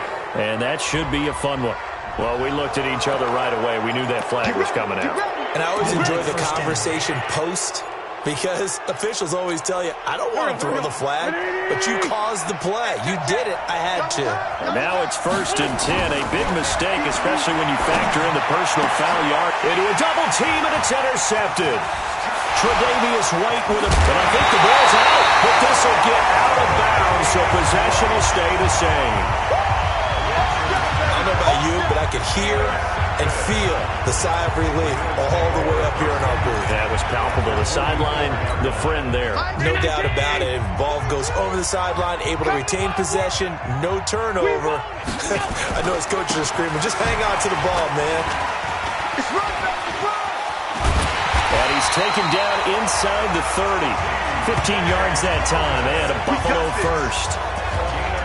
and that should be a fun one. Well, we looked at each other right away. We knew that flag was coming out. And I always enjoy the conversation post because officials always tell you, I don't want to throw the flag, but you caused the play. You did it. I had to. And now it's 1st and 10. A big mistake, especially when you factor in the personal foul yard. Into a double team, and it's intercepted. Tre'Davious White with a... And I think the ball's out, but this will get out of bounds, so possession will stay the same. I don't know about you, but I I could hear and feel the sigh of relief all the way up here in our booth. That was palpable. The sideline, the friend there. No doubt about it. Ball goes over the sideline, able to retain possession, no turnover. I know his coaches are screaming, just hang on to the ball, man. And he's taken down inside the 30. 15 yards that time, and a Buffalo first.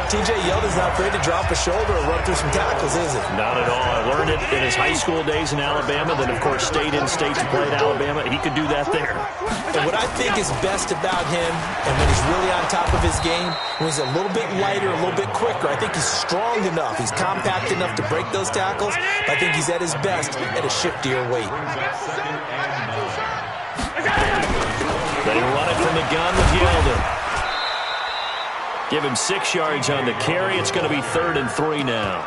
TJ Yeldon's not afraid to drop a shoulder or run through some tackles, is he? Not at all. I learned it in his high school days in Alabama, then, of course, stayed in state to play at Alabama. He could do that there. And what I think is best about him, and when he's really on top of his game, when he's a little bit lighter, a little bit quicker, I think he's strong enough. He's compact enough to break those tackles. But I think he's at his best at a shiftier weight. They run it from the gun with Yeldon. Give him 6 yards on the carry. It's going to be 3rd and 3 now.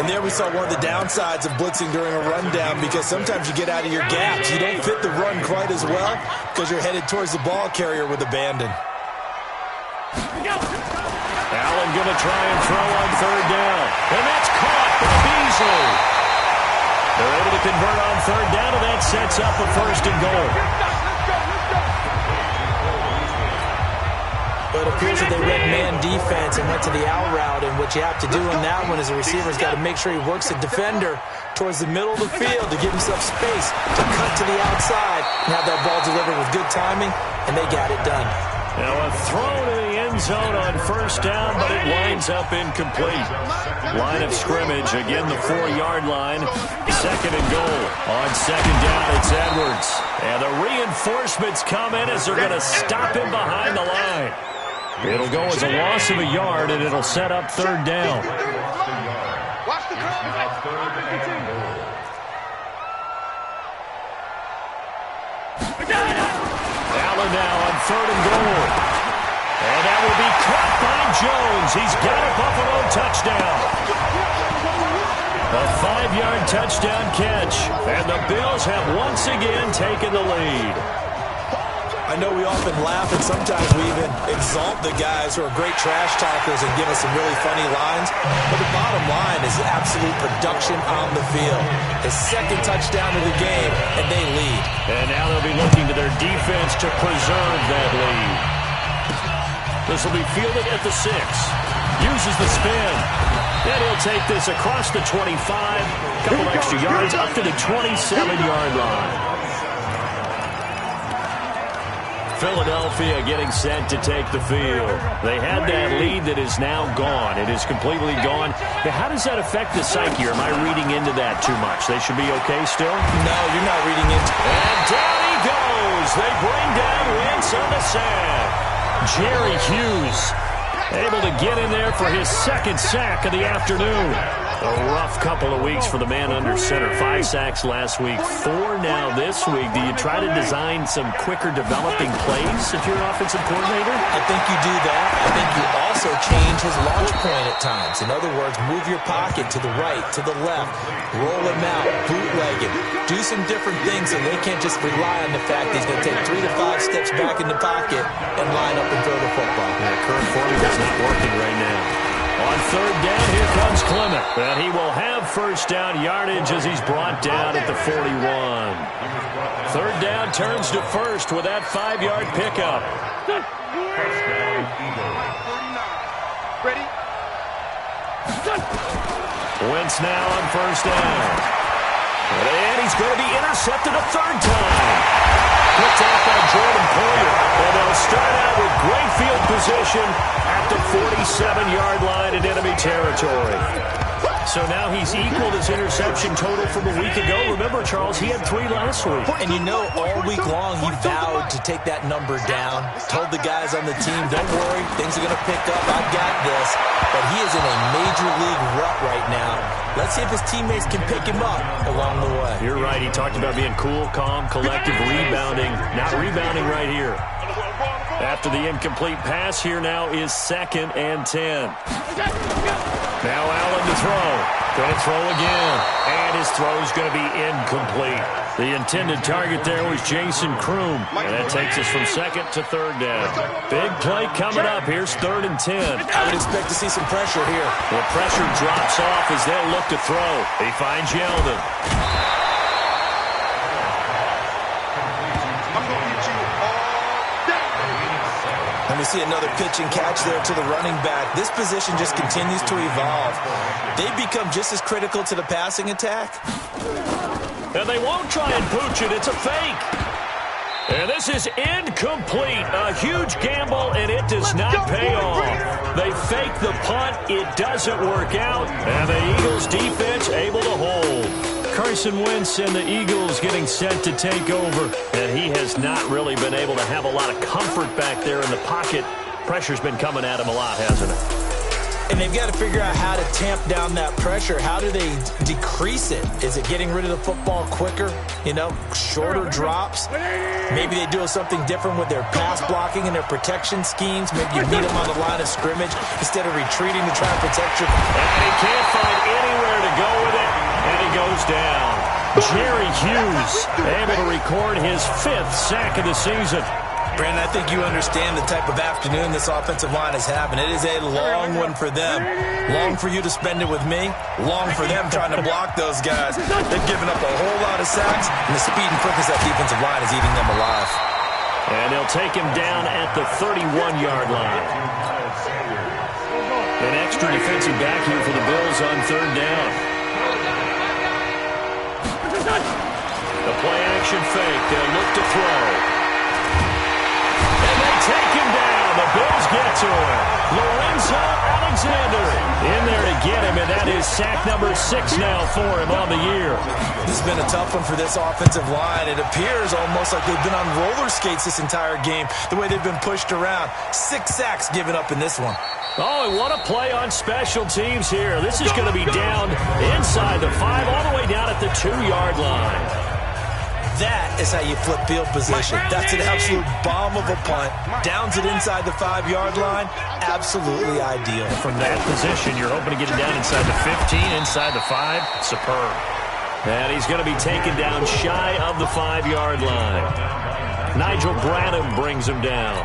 And there we saw one of the downsides of blitzing during a rundown, because sometimes you get out of your gaps. You don't fit the run quite as well because you're headed towards the ball carrier with abandon. Allen going to try and throw on 3rd down. And that's caught by Beasley. They're able to convert on 3rd down, and that sets up a 1st and goal. But it appears that they read man defense and went to the out route, and what you have to do in that one is the receiver's got to make sure he works the defender towards the middle of the field to give himself space to cut to the outside and have that ball delivered with good timing, and they got it done. Now a throw to the end zone on 1st down, but it winds up incomplete. Line of scrimmage, again the 4-yard line. 2nd and goal. On 2nd down, it's Edwards. And the reinforcements come in as they're going to stop him behind the line. It'll go as a loss of a yard, and it'll set up 3rd down. Allen now on 3rd and goal. And that will be caught by Jones. He's got a Buffalo touchdown. A 5-yard touchdown catch. And the Bills have once again taken the lead. I know we often laugh, and sometimes we even exalt the guys who are great trash talkers and give us some really funny lines. But the bottom line is absolute production on the field. His 2nd touchdown of the game, and they lead. And now they'll be looking to their defense to preserve that lead. This will be fielded at the 6. Uses the spin. Then he'll take this across the 25. Couple extra yards up to the 27-yard line. Philadelphia getting set to take the field. They had that lead that is now gone. It is completely gone. Now, how does that affect the psyche? Or am I reading into that too much? They should be okay still? No, you're not reading into it. And down he goes. They bring down Wentz on the sack. Jerry Hughes able to get in there for his 2nd sack of the afternoon. A rough couple of weeks for the man under center. 5 sacks last week, 4 now this week. Do you try to design some quicker developing plays if you're an offensive coordinator? I think you do that. I think you also change his launch point at times. In other words, move your pocket to the right, to the left, roll him out, bootleg him. Do some different things so they can't just rely on the fact he's going to take 3 to 5 steps back in the pocket and line up and throw the football. That current formula is not working right now. On 3rd down, here comes Clement. And he will have 1st down yardage as he's brought down at the 41. 3rd down turns to 1st with that 5-yard pickup. Ready? Wentz now on 1st down. And he's going to be intercepted a 3rd time. Picked off by Jordan Poyer. And they'll start out with great field position at the 47-yard line in enemy territory. So now he's equaled his interception total from a week ago. Remember, Charles, he had 3 last week. And you know, all week long he vowed to take that number down. Told the guys on the team, don't worry, things are going to pick up. I've got this. But he is in a major league rut right now. Let's see if his teammates can pick him up along the way. You're right. He talked about being cool, calm, collective, rebounding. Not rebounding right here. After the incomplete pass, here now is 2nd and 10. Now Allen to throw. Going to throw again. And his throw is going to be incomplete. The intended target there was Jason Kroom. And that takes us from second to third down. Big play coming up. Here's 3rd and 10. I would expect to see some pressure here. The pressure drops off as they'll look to throw. He finds Yeldon. And we see another pitch and catch there to the running back. This position just continues to evolve. They become just as critical to the passing attack. And they won't try and pooch it. It's a fake. And this is incomplete. A huge gamble, and it does not pay off. They fake the punt. It doesn't work out. And the Eagles defense able to hold. Carson Wentz and the Eagles getting set to take over. And he has not really been able to have a lot of comfort back there in the pocket. Pressure's been coming at him a lot, hasn't it? And they've got to figure out how to tamp down that pressure. How do they decrease it? Is it getting rid of the football quicker? Shorter drops? Maybe they do something different with their pass blocking and their protection schemes. Maybe you meet them on the line of scrimmage instead of retreating to try and protect your... And he can't find anywhere to go with it, and he goes down. Jerry Hughes able to record his 5th sack of the season. Brandon, I think you understand the type of afternoon this offensive line is having. It is a long one for them. Long for you to spend it with me. Long for them trying to block those guys. They've given up a whole lot of sacks, and the speed and quickness of that defensive line is eating them alive. And they'll take him down at the 31-yard line. An extra defensive back here for the Bills on 3rd down. The play-action fake. They'll look to throw. Take him down. The Bills get to him. Lorenzo Alexander in there to get him, and that is sack number 6 now for him on the year. This has been a tough one for this offensive line. It appears almost like they've been on roller skates this entire game, the way they've been pushed around. 6 sacks given up in this one. Oh, and what a play on special teams here. This is going to be down inside the 5, all the way down at the 2-yard line. That is how you flip field position. That's an absolute bomb of a punt. Downs it inside the 5-yard line. Absolutely ideal. From that position, you're hoping to get it down inside the 15, inside the 5. Superb. And he's going to be taken down shy of the 5-yard line. Nigel Bradham brings him down.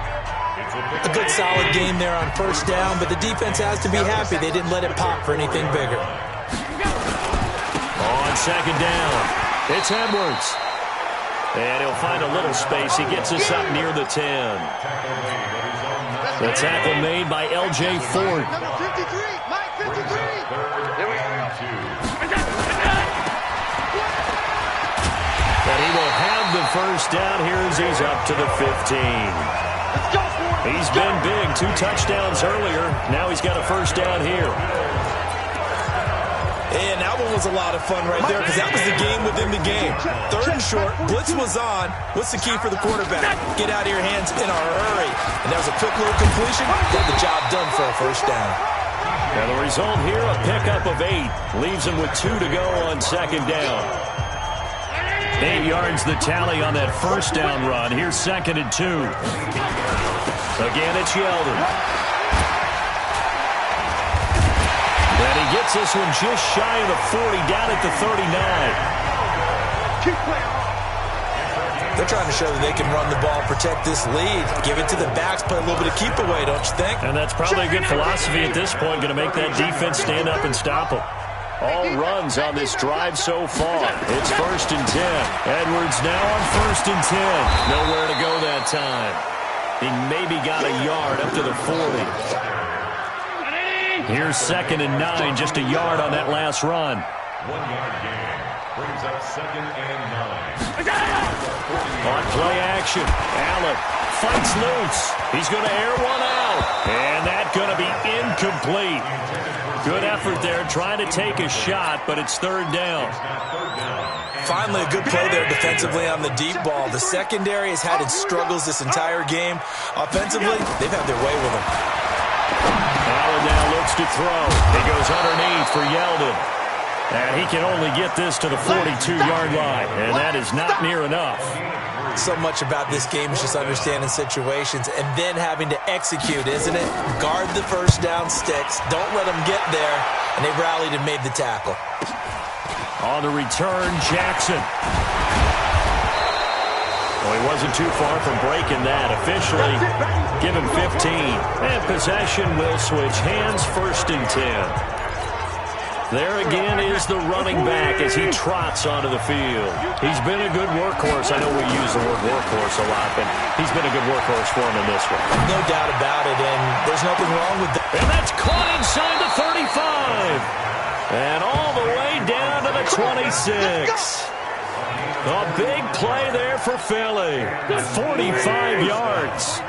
A good solid game there on 1st down, but the defense has to be happy they didn't let it pop for anything bigger. On 2nd down, it's Edwards. And he'll find a little space. He gets us up near the 10. The tackle made by L.J. Ford. Number 53, Mike 53. But he will have the 1st down here as he's up to the 15. He's been big. 2 touchdowns earlier. Now he's got a 1st down here. And that one was a lot of fun right there because that was the game within the game. 3rd and short, blitz was on. What's the key for the quarterback? Get out of your hands in a hurry. And that was a quick little completion. Got the job done for a 1st down. And the result here, a pickup of 8. Leaves him with 2 to go on 2nd down. 8 yards the tally on that 1st down run. Here's 2nd and 2. Again, it's Yeldon. And he gets this one just shy of the 40, down at the 39. They're trying to show that they can run the ball, protect this lead, give it to the backs, play a little bit of keep away, don't you think? And that's probably a good philosophy at this point, going to make that defense stand up and stop them. All runs on this drive so far. It's 1st and 10. Edwards now on 1st and 10. Nowhere to go that time. He maybe got a yard up to the 40. Here's 2nd and 9, just a yard on that last run. 1-yard gain brings up 2nd and 9. On play action, Allen fights loose. He's going to air one out. And that's going to be incomplete. Good effort there, trying to take a shot, but it's 3rd down. Finally, a good play there defensively on the deep ball. The secondary has had its struggles this entire game. Offensively, they've had their way with them. Allen now looks to throw. He goes underneath for Yeldon. And he can only get this to the 42-yard line. And that is not near enough. So much about this game is just understanding situations and then having to execute, isn't it? Guard the 1st down sticks. Don't let them get there. and they rallied and made the tackle. On the return, Jackson. Well, he wasn't too far from breaking that. Officially, give him 15. And possession will switch hands, 1st and 10. There again is the running back as he trots onto the field. He's been a good workhorse. I know we use the word workhorse a lot, but he's been a good workhorse for him in this one. No doubt about it, and there's nothing wrong with that. And that's caught inside the 35. And all the way down to the 26. A big play there for Philly. 45 yards.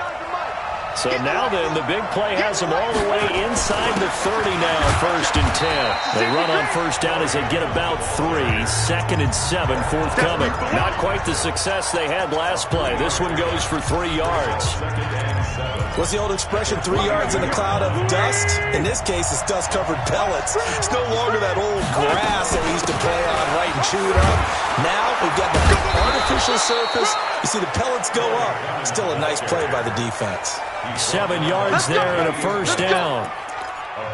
So now then, the big play has them all the way inside the 30 now, 1st and 10. They run on 1st down as they get about 3. 2nd and 7 forthcoming. Not quite the success they had last play. This one goes for 3 yards. What's the old expression, 3 yards in a cloud of dust? In this case, it's dust-covered pellets. It's no longer that old grass that we used to play on, right, and chew it up. Now we've got the artificial surface. You see the pellets go up. Still a nice play by the defense. 7 yards there and a 1st down.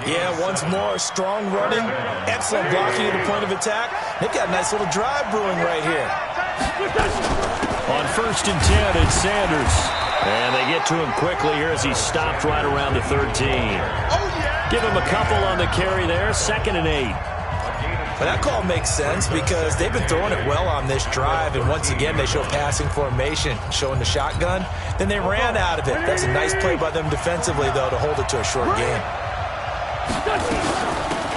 Yeah, once more, strong running, excellent blocking at the point of attack. They've got a nice little drive brewing right here. On 1st and 10, it's Sanders. And they get to him quickly here as he stopped right around the 13. Give him a couple on the carry there, 2nd and 8. Well, that call makes sense because they've been throwing it well on this drive, and once again they show passing formation, showing the shotgun. Then they ran out of it. That's a nice play by them defensively, though, to hold it to a short game.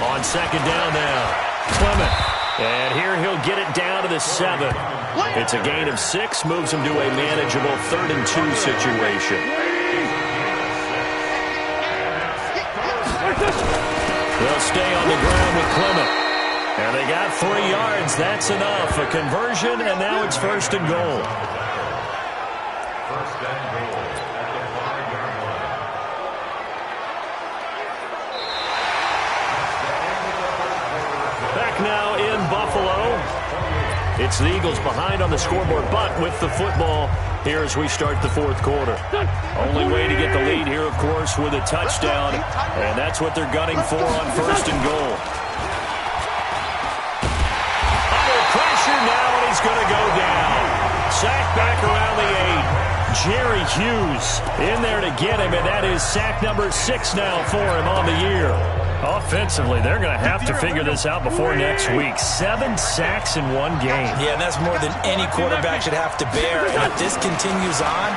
On 2nd down now, Clement. And here he'll get it down to the 7. It's a gain of 6, moves him to a manageable 3rd and 2 situation. They'll stay on the ground with Clement. And they got 3 yards. That's enough. A conversion, and now it's 1st and goal. 1st and goal at the 5-yard line. Back now in Buffalo. It's the Eagles behind on the scoreboard, but with the football here as we start the 4th quarter. Only way to get the lead here, of course, with a touchdown, and that's what they're gunning for on 1st and goal. Pressure now, and he's going to go down. Sack back around the 8. Jerry Hughes in there to get him, and that is sack number 6 now for him on the year. Offensively, they're going to have to figure this out before next week. 7 sacks in one game. Yeah, and that's more than any quarterback should have to bear. And if this continues on,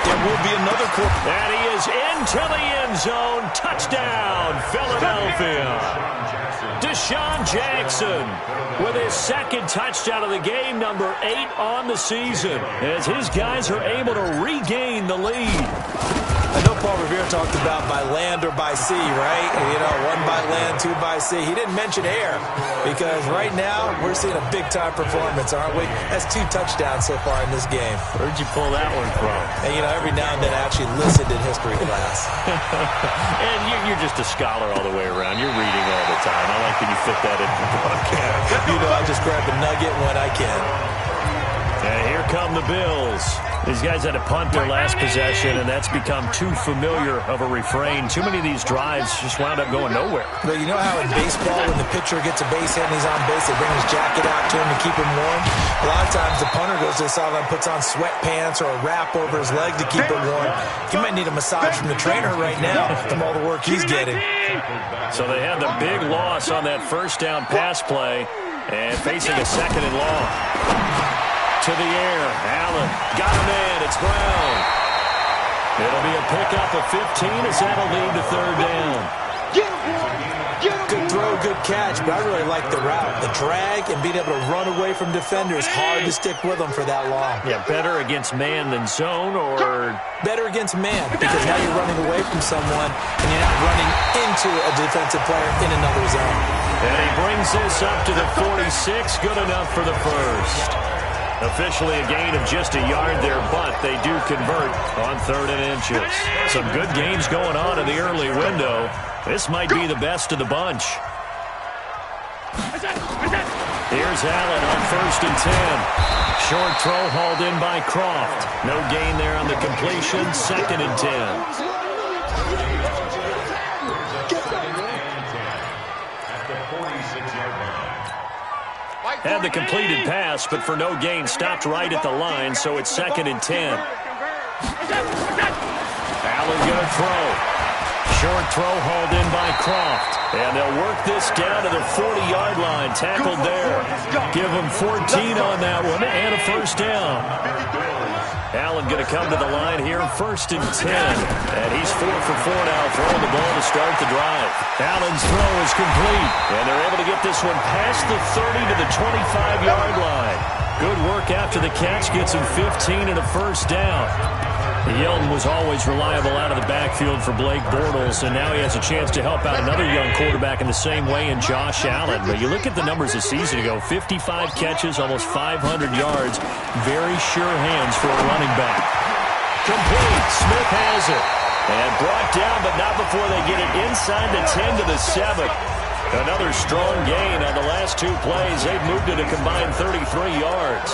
there will be another quarterback. And he is into the end zone. Touchdown, Philadelphia. Deshaun Jackson with his 2nd touchdown of the game, number 8 on the season, as his guys are able to regain the lead. I know Paul Revere talked about by land or by sea, right? You know, 1 by land, 2 by sea. He didn't mention air because right now we're seeing a big-time performance, aren't we? That's 2 touchdowns so far in this game. Where'd you pull that one from? And, you know, every now and then I actually listened in history class. And you're just a scholar all the way around. You're reading all the time. I like that you fit that into the broadcast. You know, I just grab a nugget when I can. And here come the Bills. These guys had to punt their last possession, and that's become too familiar of a refrain. Too many of these drives just wound up going nowhere. But you know how in baseball, when the pitcher gets a base hit and he's on base, they bring his jacket out to him to keep him warm? A lot of times the punter goes to the sideline, puts on sweatpants or a wrap over his leg to keep it warm. He might need a massage from the trainer right now from all the work he's getting. So they had the big loss on that 1st down pass play and facing a 2nd and long. To the air, Allen got him in, it's Brown. It'll be a pickup of 15 as that'll lead to 3rd down. Good throw, good catch, but I really like the route. The drag and being able to run away from defenders, hard to stick with them for that long. Yeah, better against man than zone, or? Better against man, because now you're running away from someone and you're not running into a defensive player in another zone. And he brings this up to the 46, good enough for the 1st. Officially a gain of just a yard there, but they do convert on 3rd and inches. Some good games going on in the early window. This might be the best of the bunch. Here's Allen on 1st and 10. Short throw hauled in by Croft. No gain there on the completion. 2nd and 10. Had the completed pass, but for no gain, stopped right at the line, so it's 2nd and 10. Allen going to throw. Short throw hauled in by Croft. And they'll work this down to the 40-yard line. Tackled there. Give them 14 on that one and a first down. Allen going to come to the line here, 1st and 10. And he's 4 for 4 now, throwing the ball to start the drive. Allen's throw is complete. And they're able to get this one past the 30 to the 25-yard line. Good work after the catch. Gets him 15 and a first down. Yeldon was always reliable out of the backfield for Blake Bortles, and now he has a chance to help out another young quarterback in the same way in Josh Allen. But you look at the numbers a season ago, 55 catches, almost 500 yards, very sure hands for a running back. Complete. Smith has it. And brought down, but not before they get it inside the 10 to the 7. Another strong gain on the last 2 plays. They've moved it a combined 33 yards.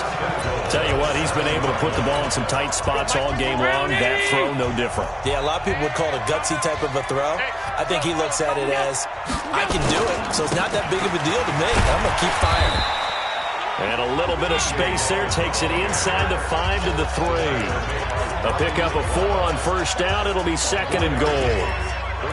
Tell you what, he's been able to put the ball in some tight spots all game long. That throw, no different. Yeah, a lot of people would call it a gutsy type of a throw. I think he looks at it as, I can do it, so it's not that big of a deal to me. I'm going to keep firing. And a little bit of space there. Takes it inside the 5 to the 3. A pickup of 4 on first down. It'll be 2nd and goal.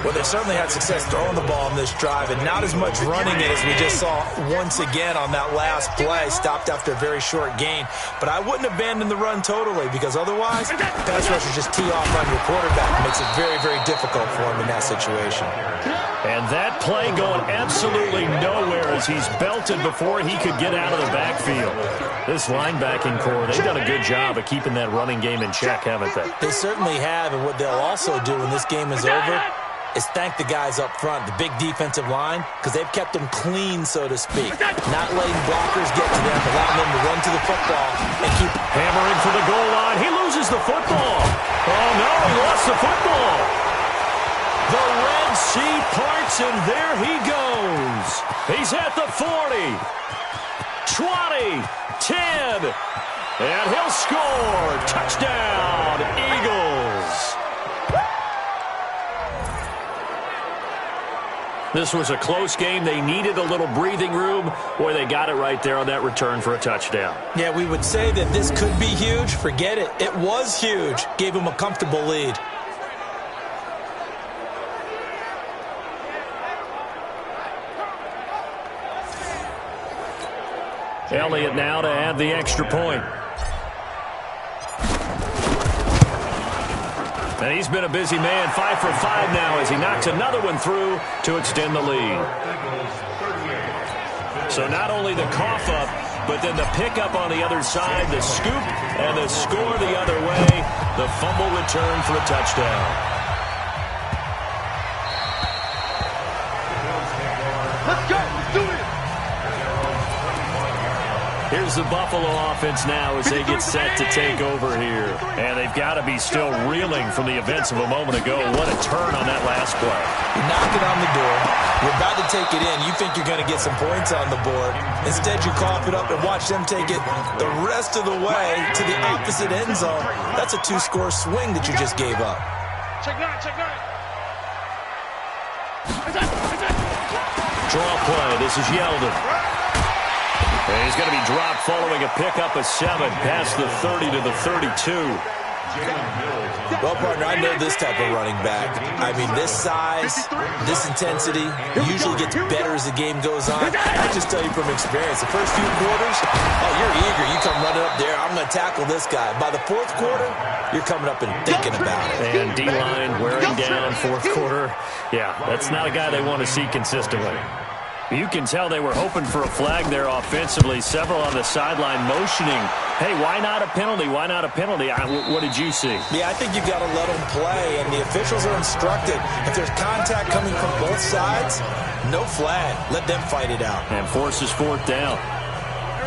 Well, they certainly had success throwing the ball in this drive, and not as much running it as we just saw once again on that last play. Stopped after a very short gain. But I wouldn't abandon the run totally, because otherwise, pass rushers just tee off on your quarterback. It makes it very, very difficult for him in that situation. And that play going absolutely nowhere as he's belted before he could get out of the backfield. This linebacking core, they've done a good job of keeping that running game in check, haven't they? They certainly have, and what they'll also do when this game is over is thank the guys up front, the big defensive line, because they've kept them clean, so to speak. Not letting blockers get to them, allowing them to run to the football and keep hammering for the goal line. He loses the football. Oh, no, he lost the football. The Red Sea parts, and there he goes. He's at the 40, 20, 10, and he'll score. Touchdown, Eagles. This was a close game. They needed a little breathing room. Boy, they got it right there on that return for a touchdown. Yeah, we would say that this could be huge. Forget it. It was huge. Gave them a comfortable lead. Elliott now to add the extra point. And he's been a busy man, 5 for 5 now as he knocks another one through to extend the lead. So not only the cough up, but then the pickup on the other side, the scoop, and the score the other way. The fumble return for a touchdown. Let's go. Let's do it. Here's the Buffalo offense now as they get set to take over here. And they've got to be still reeling from the events of a moment ago. What a turn on that last play. You knock it on the door. You're about to take it in. You think you're going to get some points on the board. Instead, you cough it up and watch them take it the rest of the way to the opposite end zone. That's a 2-score swing that you just gave up. Check nine, check nine. Draw play. This is Yeldon. And he's going to be dropped following a pickup of 7 past the 30 to the 32. Well, partner, I know this type of running back. I mean, this size, this intensity usually gets better as the game goes on. I just tell you from experience, the first few quarters, oh, you're eager. You come running up there. I'm going to tackle this guy. By the fourth quarter, you're coming up and thinking about it. And D-line wearing down fourth quarter. Yeah, that's not a guy they want to see consistently. You can tell they were hoping for a flag there offensively. Several on the sideline motioning. Hey, why not a penalty? Why not a penalty? What did you see? Yeah, I think you've got to let them play, and the officials are instructed. If there's contact coming from both sides, no flag. Let them fight it out. And forces fourth down.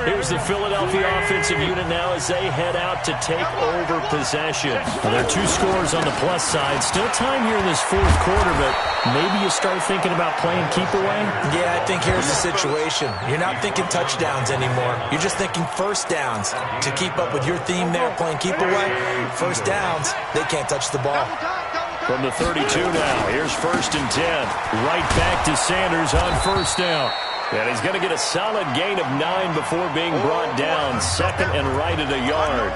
Here's the Philadelphia offensive unit now as they head out to take over possession. Well, there are 2 scores on the plus side. Still time here in this fourth quarter, but maybe you start thinking about playing keep away? Yeah, I think here's the situation. You're not thinking touchdowns anymore. You're just thinking first downs. To keep up with your theme there, playing keep away, first downs, they can't touch the ball. From the 32 now, here's 1st and 10. Right back to Sanders on first down. And he's going to get a solid gain of 9 before being brought down. Second and right at a yard.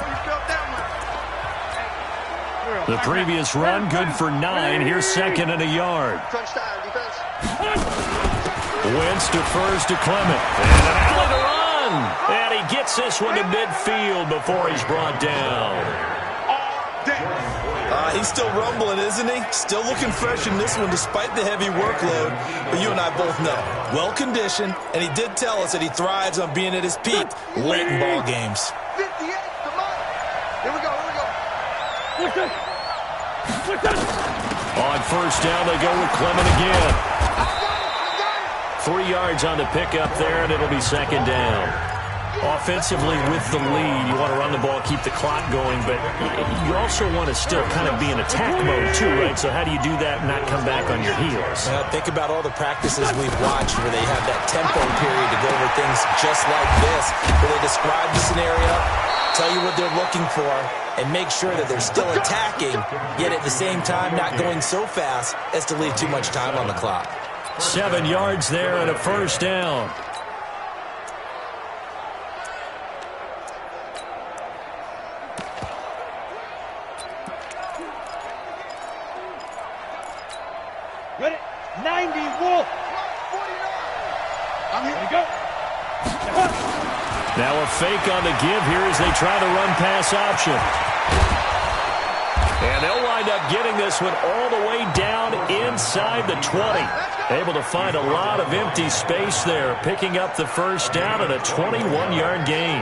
The previous run, good for 9. Here's second and a yard. Wentz to first to Clement. And an alley to run. And he gets this one to midfield before he's brought down. He's still rumbling, isn't he? Still looking fresh in this one despite the heavy workload. But you and I both know, well-conditioned, and he did tell us that he thrives on being at his peak late in ball games. 58, come on. Here we go. On first down, they go with Clement again. 3 yards on the pickup there, and it'll be second down. Offensively with the lead, you want to run the ball, keep the clock going, but you also want to still kind of be in attack mode too, right? So how do you do that and not come back on your heels? Think about all the practices we've watched where they have that tempo period to go over things just like this, where they describe the scenario, tell you what they're looking for, and make sure that they're still attacking, yet at the same time not going so fast as to leave too much time on the clock. 7 yards there and a first down. Ready? 90, Wolf. 49. I'm here. Go. Now a fake on the give here as they try to run pass option. And they'll wind up getting this one all the way down inside the 20. Able to find a lot of empty space there, picking up the first down and a 21-yard gain.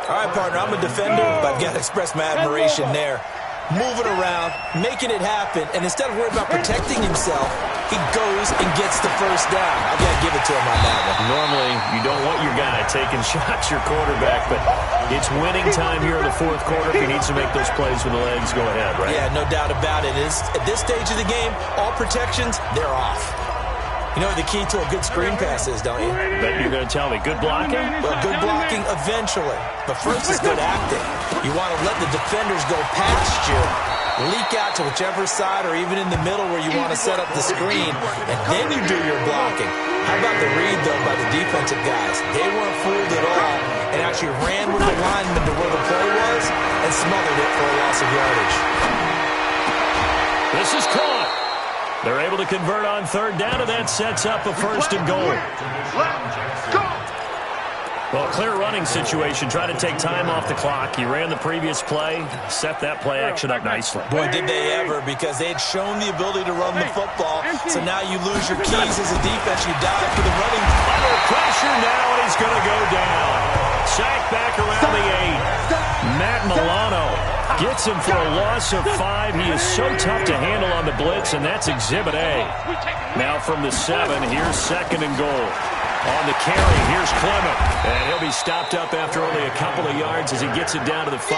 All right, partner, I'm a defender, but I've got to express my admiration there. Moving around, making it happen, and instead of worrying about protecting himself, he goes and gets the first down. I've got to give it to him on that one. Normally, you don't want your guy taking shots, your quarterback, but it's winning time here in the fourth quarter. If he needs to make those plays with the legs, go ahead, right? Yeah, no doubt about it. At this stage of the game, all protections, they're off. You know what the key to a good screen pass is, don't you? Bet you're going to tell me. Good blocking? Well, good blocking eventually. But first is good acting. You want to let the defenders go past you, leak out to whichever side or even in the middle where you want to set up the screen, and then you do your blocking. How about the read, though, by the defensive guys? They weren't fooled at all and actually ran with the lineman to where the play was and smothered it for a loss of yardage. This is caught. They're able to convert on third down, and that sets up a first and goal. Well, clear running situation. Try to take time off the clock. He ran the previous play, set that play action up nicely. Boy, did they ever, because they had shown the ability to run the football. So now you lose your keys as a defense. You dive for the running. Under pressure now, and he's going to go down. Sack back around the 8. Matt Milano gets him for a loss of 5. He is so tough to handle on the blitz, and that's Exhibit A. Now from the 7, here's second and goal. On the carry, here's Clement. And he'll be stopped up after only a couple of yards as he gets it down to the 5.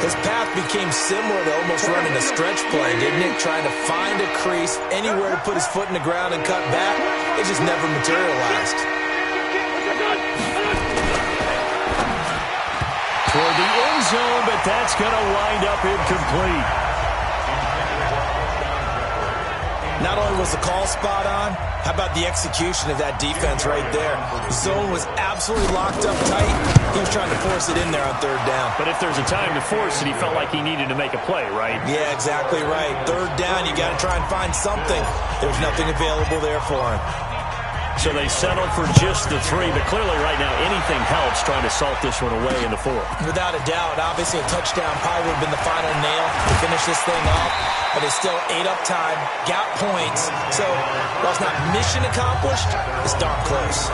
His path became similar to almost running a stretch play, didn't it? Trying to find a crease, anywhere to put his foot in the ground and cut back. It just never materialized. Toward the end zone, but that's going to wind up incomplete. Not only was the call spot on, how about the execution of that defense right there? The zone was absolutely locked up tight. He was trying to force it in there on third down. But if there's a time to force it, he felt like he needed to make a play, right? Yeah, exactly right. Third down, you got to try and find something. There was nothing available there for him. So they settled for just the 3, but clearly right now anything helps trying to salt this one away in the 4th. Without a doubt, obviously a touchdown probably would have been the final nail to finish this thing off, but they still ate up time, got points, so while it's not mission accomplished, it's darn close.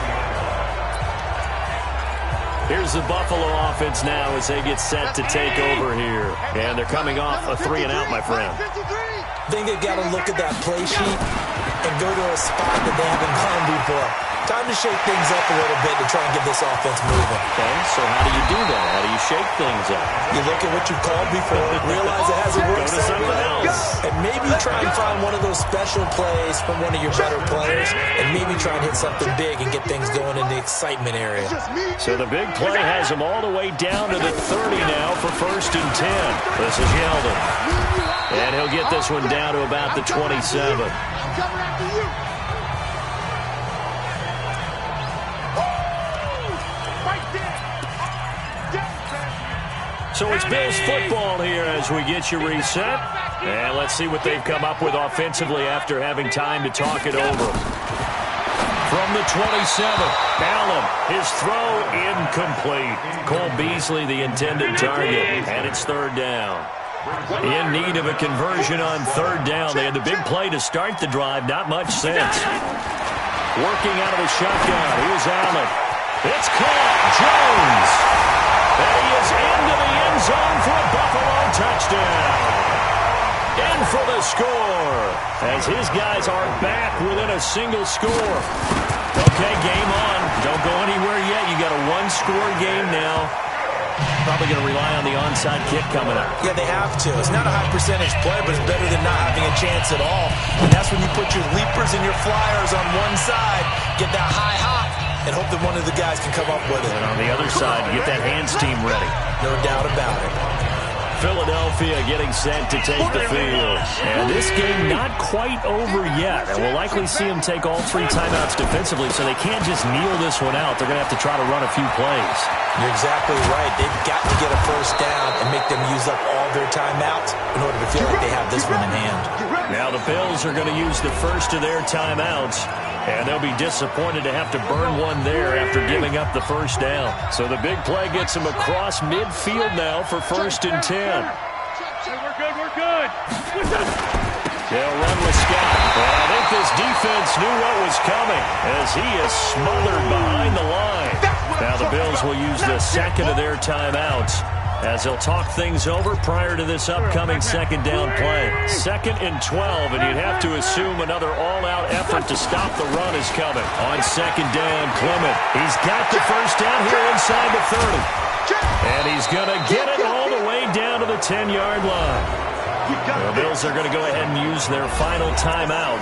Here's the Buffalo offense now as they get set to take over here. And they're coming off a 3-and-out, my friend. I think they've got to look at that play sheet and go to a spot that they haven't gone before. Time to shake things up a little bit to try and get this offense moving. Okay, so how do you do that? How do you shake things up? You look at what you've called before, realize it hasn't worked Go to something else. And maybe try and find one of those special plays from one of your better players, and maybe try and hit something big and get things going in the excitement area. So the big play has him all the way down to the 30 now for first and 10. This is Yeldon. And he'll get this one down to about the 27. So it's Bills football here as we get you reset. And let's see what they've come up with offensively after having time to talk it over. From the 27, Allen, his throw incomplete. Cole Beasley, the intended target, and it's third down. In need of a conversion on third down. They had the big play to start the drive, not much sense. Working out of the shotgun, here's Allen. It's caught, Jones. And he is into the end zone for a Buffalo touchdown. In for the score, as his guys are back within a single score. Okay, game on. Don't go anywhere yet. You got a one-score game now. Probably going to rely on the onside kick coming up. Yeah, they have to. It's not a high percentage play, but it's better than not having a chance at all. And that's when you put your leapers and your flyers on one side, get that high hop, and hope that one of the guys can come up with it. And on the other side, get that hands team ready. No doubt about it. Philadelphia getting set to take the field. And this game not quite over yet. And we'll likely see them take all three timeouts defensively, so they can't just kneel this one out. They're going to have to try to run a few plays. You're exactly right. They've got to get a first down and make them use up all their timeouts in order to feel like they have this one in hand. Now the Bills are going to use the first of their timeouts. And they'll be disappointed to have to burn one there after giving up the first down. So the big play gets them across midfield now for 1st and 10. Hey, we're good, we're good. They'll run with Scott. Well, I think this defense knew what was coming as he is smothered behind the line. Now the Bills will use the second of their timeouts as they'll talk things over prior to this upcoming second down play. 2nd and 12, and you'd have to assume another all-out effort to stop the run is coming. On 2nd down, Clement. He's got the first down here inside the 30. And he's going to get it all the way down to the 10-yard line. The Bills are going to go ahead and use their final timeout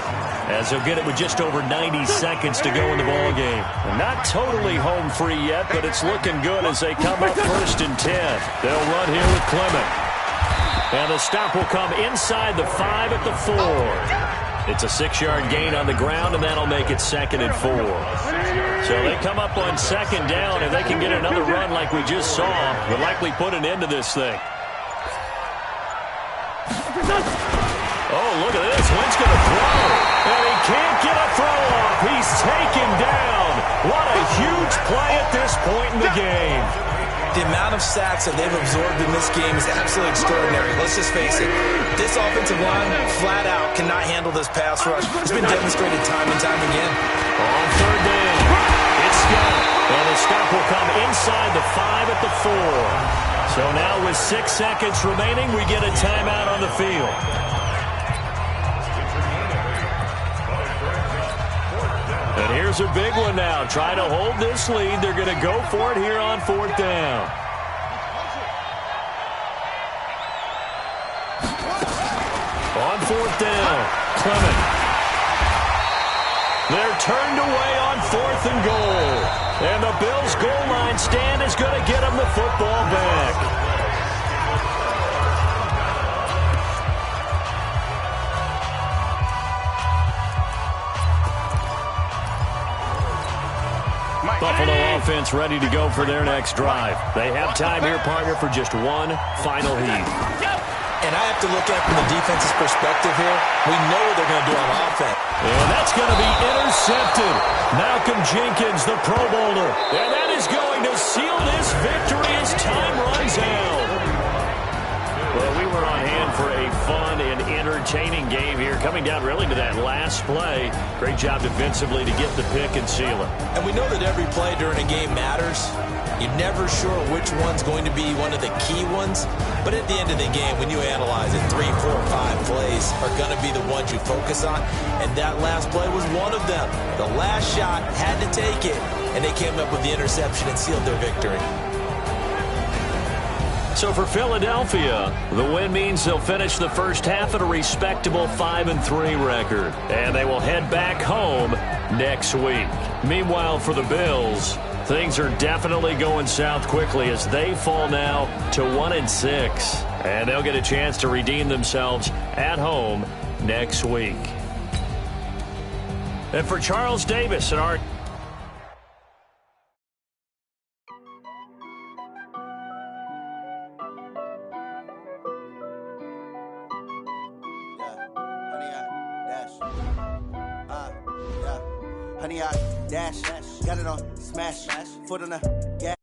as they'll get it with just over 90 seconds to go in the ballgame. Not totally home free yet, but it's looking good as they come up 1st and 10. They'll run here with Clement. And the stop will come inside the 5 at the 4. It's a 6-yard gain on the ground, and that'll make it 2nd and 4. So they come up on 2nd down, and they can get another run like we just saw. Would likely put an end to this thing. Oh, look at this. Wentz going to throw. And he can't get a throw off. He's taken down. What a huge play at this point in the game. The amount of sacks that they've absorbed in this game is absolutely extraordinary. Let's just face it. This offensive line, flat out, cannot handle this pass rush. It's been demonstrated time and time again. On 3rd down, it's Scott. And the stop will come inside the 5 at the 4. So now with 6 seconds remaining, we get a timeout on the field. And here's a big one now. Trying to hold this lead. They're going to go for it here on 4th down. On 4th down, Clement. They're turned away on 4th and goal. And the Bills' goal line stand is going to get them the football back. Buffalo offense ready to go for their next drive. They have time here, partner, for just one final heat. And I have to look at it from the defense's perspective here. We know what they're going to do on offense. And that's going to be intercepted. Malcolm Jenkins, the Pro Bowler. And that is going to seal this victory as time runs out. Well, we were on hand for a fun and entertaining game here, coming down really to that last play. Great job defensively to get the pick and seal it. And we know that every play during a game matters. You're never sure which one's going to be one of the key ones. But at the end of the game, when you analyze it, 3, 4, 5 plays are going to be the ones you focus on. And that last play was one of them. The last shot had to take it. And they came up with the interception and sealed their victory. So for Philadelphia, the win means they'll finish the first half at a respectable 5-3 record. And they will head back home next week. Meanwhile, for the Bills, things are definitely going south quickly as they fall now to 1-6. And they'll get a chance to redeem themselves at home next week. And for Charles Davis and our honey, I dash. Got it on smash. Foot on the gas.